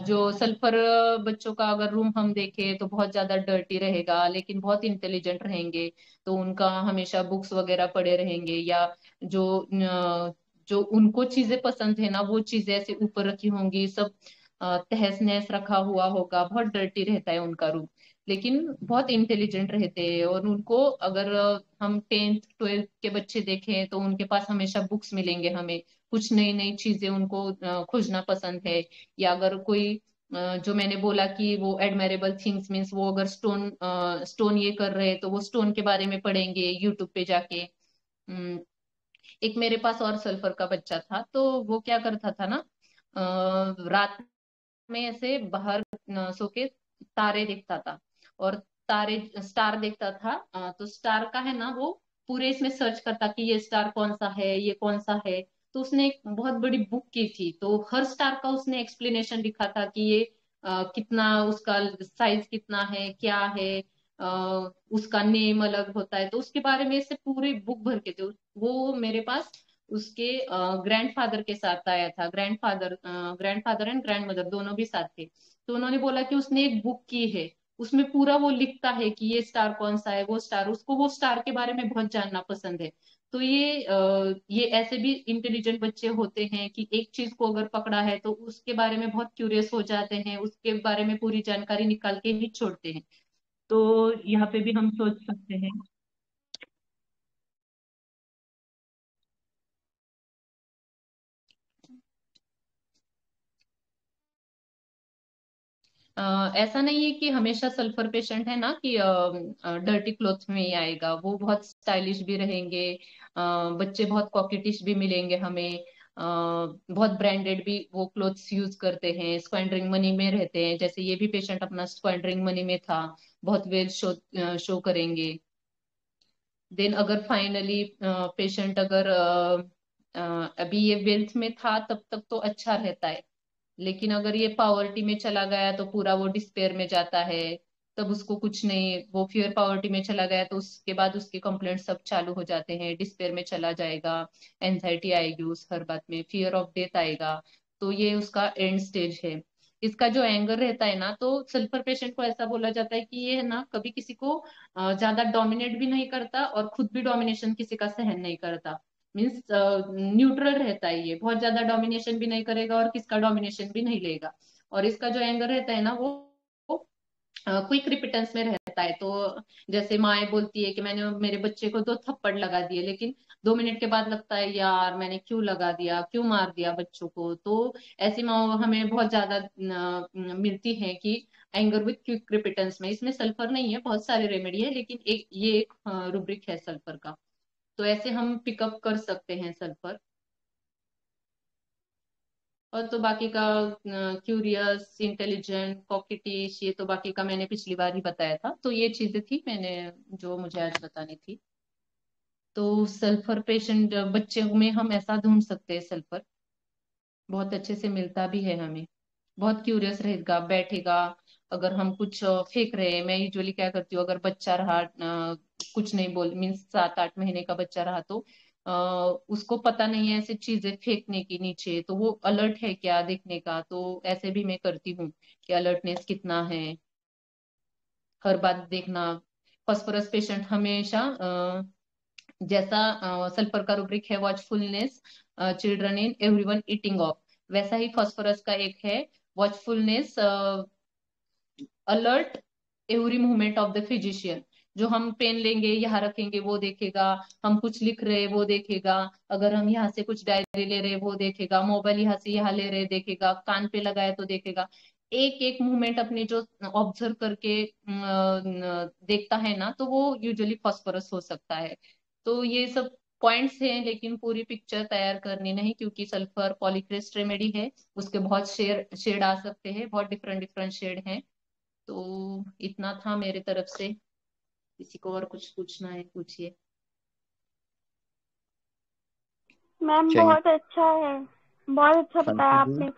जो सल्फर बच्चों का अगर रूम हम देखें तो बहुत ज्यादा डर्टी रहेगा, लेकिन बहुत इंटेलिजेंट रहेंगे। तो उनका हमेशा बुक्स वगैरह पड़े रहेंगे, या जो जो उनको चीजें पसंद है ना, वो चीजें ऐसे ऊपर रखी होंगी, सब तहस नहस रखा हुआ होगा, बहुत डर्टी रहता है उनका रूम। लेकिन बहुत इंटेलिजेंट रहते हैं। और उनको अगर हम 10th 12th के बच्चे देखें तो उनके पास हमेशा बुक्स मिलेंगे हमें, कुछ नई नई चीजें उनको खोजना पसंद है। या अगर कोई जो मैंने बोला कि वो एडमायरेबल थिंग्स मीन्स वो अगर स्टोन ये कर रहे हैं तो वो स्टोन के बारे में पढ़ेंगे यूट्यूब पे जाके। एक मेरे पास और सल्फर का बच्चा था, तो वो क्या करता था ना, रात में ऐसे बाहर सो के तारे देखता था, और तारे स्टार देखता था। तो स्टार का है ना वो पूरे इसमें सर्च करता कि ये स्टार कौन सा है, ये कौन सा है। तो उसने एक बहुत बड़ी बुक की थी, तो हर स्टार का उसने एक्सप्लेनेशन लिखा था कि ये कितना उसका साइज कितना है, क्या है, उसका नेम अलग होता है, तो उसके बारे में से पूरी बुक भर के थे। वो मेरे पास उसके ग्रैंडफादर के साथ आया था, ग्रैंडफादर एंड ग्रैंडमदर दोनों भी साथ थे। तो उन्होंने बोला कि उसने एक बुक की है, उसमें पूरा वो लिखता है कि ये स्टार कौन सा है, वो स्टार, उसको वो स्टार के बारे में बहुत जानना पसंद है। तो ये ऐसे भी इंटेलिजेंट बच्चे होते हैं कि एक चीज को अगर पकड़ा है तो उसके बारे में बहुत क्यूरियस हो जाते हैं, उसके बारे में पूरी जानकारी निकाल के ही छोड़ते हैं। तो यहाँ पे भी हम सोच सकते हैं। ऐसा नहीं है कि हमेशा सल्फर पेशेंट है ना कि डर्टी क्लोथ में ही आएगा, वो बहुत स्टाइलिश भी रहेंगे। बच्चे बहुत कॉकेटिश भी मिलेंगे हमें। बहुत ब्रांडेड भी वो क्लोथ्स यूज करते हैं, स्क्वांडरिंग मनी में रहते हैं, जैसे ये भी पेशेंट अपना स्क्वांडरिंग मनी में था, बहुत वेल शो करेंगे। देन अगर फाइनली पेशेंट अगर अभी ये वेल्थ में था तब तक तो अच्छा रहता है, लेकिन अगर ये पावर्टी में चला गया तो पूरा वो डिस्पेयर में जाता है। तब उसको कुछ नहीं, वो फियर पावर्टी में चला गया तो उसके बाद उसके कंप्लेंट सब चालू हो जाते हैं, डिस्पेयर में चला जाएगा, एंजाइटी आएगी उस हर बात में, फियर ऑफ डेथ आएगा। तो ये उसका एंड स्टेज है। इसका जो एंगर रहता है ना, तो सल्फर पेशेंट को ऐसा बोला जाता है कि ये है ना कभी किसी को ज्यादा डोमिनेट भी नहीं करता और खुद भी डोमिनेशन किसी का सहन नहीं करता। मीन्स न्यूट्रल रहता है, ये बहुत ज्यादा डोमिनेशन भी नहीं करेगा और किसका डोमिनेशन भी नहीं लेगा। और इसका जो एंगर रहता है ना वो क्विक रिपिटेंस में रहता है। तो जैसे माए बोलती है कि मैंने मेरे बच्चे को 2 थप्पड़ लगा दिए, लेकिन 2 मिनट के बाद लगता है यार मैंने क्यों लगा दिया, क्यों मार दिया बच्चों को। तो ऐसी माँ हमें बहुत ज्यादा मिलती है कि एंगर विथ क्विक रिपिटेंस में। इसमें सल्फर नहीं है, बहुत सारे रेमेडी है, लेकिन ये एक रूब्रिक है सल्फर का। तो ऐसे हम पिकअप कर सकते हैं सल्फर। और तो बाकी का क्यूरियस, इंटेलिजेंट, कॉकेटिश, ये तो बाकी का मैंने पिछली बार ही बताया था। तो ये चीजें थी मैंने जो मुझे आज बतानी थी। तो सल्फर पेशेंट बच्चे में हम ऐसा ढूंढ सकते हैं, सल्फर बहुत अच्छे से मिलता भी है हमें। बहुत क्यूरियस रहेगा, बैठेगा। अगर हम कुछ फेंक रहे हैं, मैं यूजुअली क्या करती हूँ, अगर बच्चा रहा कुछ नहीं बोल मीन्स 7-8 महीने का बच्चा रहा तो उसको पता नहीं है ऐसी चीजें फेंकने की नीचे, तो वो अलर्ट है क्या देखने का। तो ऐसे भी मैं करती हूँ कि अलर्टनेस कितना है, हर बात देखना। फॉस्फोरस पेशेंट हमेशा जैसा सल्फर का रूब्रिक है watchfulness, children in everyone eating off, वैसा ही फॉस्फोरस का एक है watchfulness, alert every movement of the physician. जो हम पेन लेंगे यहाँ रखेंगे वो देखेगा, हम कुछ लिख रहे वो देखेगा, अगर हम यहाँ से कुछ डायरी ले रहे वो देखेगा, मोबाइल यहाँ से यहाँ ले रहे देखेगा, कान पे लगाया तो देखेगा। एक एक मूवमेंट अपने जो ऑब्जर्व करके देखता है ना, तो वो यूजुअली फॉस्फोरस हो सकता है। तो ये सब पॉइंट्स हैं, लेकिन पूरी पिक्चर तैयार करनी नहीं, क्योंकि सल्फर पॉलीक्रिस्ट रेमेडी है, उसके बहुत शेड आ सकते हैं, बहुत डिफरेंट डिफरेंट शेड हैं। तो इतना था मेरे तरफ से। किसी को और कुछ पूछना है पूछिए। मैम चलिए। बहुत अच्छा है, बहुत अच्छा थैंक बताया यू दी। आपने।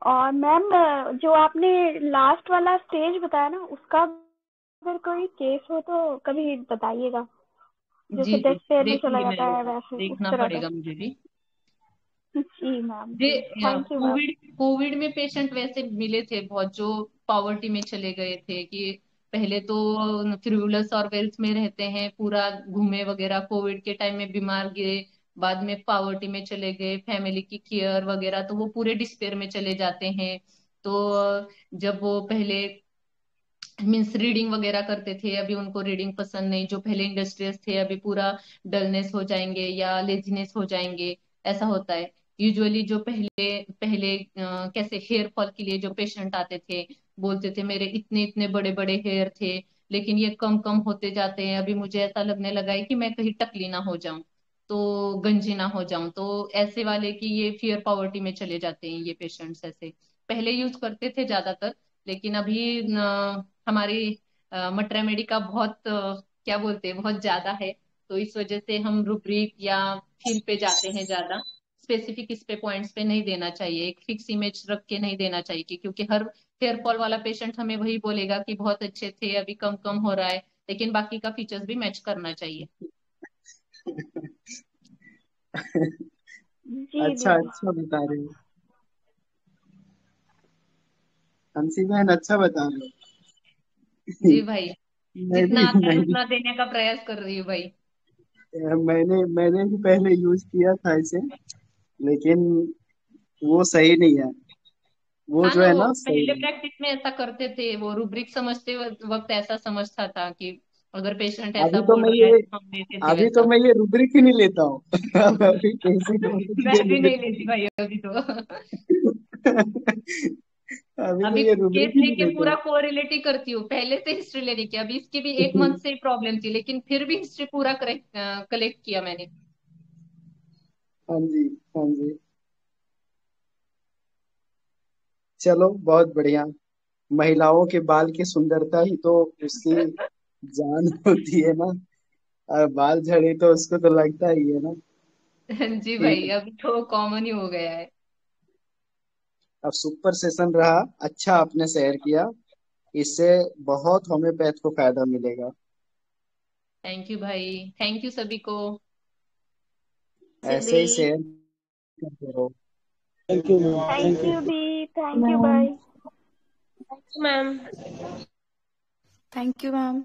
और मैम जो आपने लास्ट वाला स्टेज बताया ना, उसका अगर कोई केस हो तो कभी बताइएगा, जी जैसे जी, डेथ फेयर में चला देखूंगी मैं, जाता है वैसे उस देखना तरह का। पड़ेगा मुझे भी। जी मैम, ये जी थैंक यू मैम। कोविड में पेशेंट वैसे मिले थे बहुत, जो पावर्टी में चले गए थे, कि पहले तो फ्रिवुलस और वेल्थ में रहते हैं, पूरा घूमे वगैरह, कोविड के टाइम में बीमार गिरे, बाद में पावर्टी में चले गए, फैमिली की केयर वगैरह, तो वो पूरे डिस्पेयर में चले जाते हैं। तो जब वो पहले मीन्स रीडिंग वगैरह करते थे, अभी उनको रीडिंग पसंद नहीं, जो पहले इंडस्ट्रियस थे अभी पूरा डलनेस हो जाएंगे या लेजीनेस हो जाएंगे, ऐसा होता है। यूजुअली जो पहले पहले कैसे हेयर फॉल के लिए जो पेशेंट आते थे, बोलते थे मेरे इतने इतने बड़े बड़े हेयर थे, लेकिन ये कम कम होते जाते हैं, अभी मुझे ऐसा लगने लगा है कि मैं कहीं टकली ना हो जाऊं, तो गंजी ना हो जाऊं, तो ऐसे वाले की ये फियर पॉवर्टी में चले जाते हैं ये पेशेंट्स। ऐसे पहले यूज करते थे ज्यादातर, लेकिन अभी हमारी मटरेमेडी का बहुत क्या बोलते हैं बहुत ज्यादा है, तो इस वजह से हम रुब्रिक या फील पे जाते हैं ज्यादा। स्पेसिफिक इस पे पॉइंट्स पे नहीं देना चाहिए, एक फिक्स इमेज रख के नहीं देना चाहिए क्योंकि हर हेयर फॉल वाला पेशेंट हमें वही बोलेगा कि बहुत अच्छे थे, अभी कम कम हो रहा है, लेकिन बाकी का फीचर्स भी मैच करना चाहिए। जी अच्छा दीदी। अच्छा बता रहे हो हंसी बहन, अच्छा बता रहे हो। जी भाई, मैं जितना भी आता मैं है भी उतना देने का प्रयास कर रही हूँ भाई। मैंने भी पहले यूज किया था इसे, लेकिन वो सही नहीं है। वो हाँ जो ना, है वो ना सही पहले नहीं। प्रैक्टिस में ऐसा करते थे, वो रूब्रिक समझते वक्त ऐसा समझता था कि अगर पेशेंट ऐसा अभी तो बोल मैं रहा है ये तो हम लेते थे अभी तो वैसा। मैं ये रुब्रिक ही नहीं लेता हूँ। अभी कैसे मैं ये भी नहीं नहीं लेती भाई अभी तो। लेता। अभी मैं अभी ये रुब्रिक केस ही नहीं लेके लेता पूरा हूँ। कोरिलेट ही करती हूँ, पहले से हिस्ट्री लेने की, अभी इसकी भी 1 मंथ से प्रॉब्लम थी, लेकिन फिर भी हिस्ट्री पूरा कलेक्ट किया मैंने। हाँ जी, हाँ जी। चलो बहुत बढ़िया। महिलाओं के बाल की सुंदरता ही तो उसकी जान होती है ना। और बाल झड़े तो उसको तो लगता ही है ना जी कि भाई, अभी तो कॉमन ही हो गया है। अब सुपर सेशन रहा, अच्छा आपने शेयर किया। इससे बहुत होम्योपैथ को फायदा मिलेगा। थैंक यू भाई, थैंक यू सभी को। ऐसे दीदी। ही शेयर करते रहो। Thank you ma'am, thank thank you. You दी, thank you ma'am, bye. Thank you ma'am. Thank you ma'am.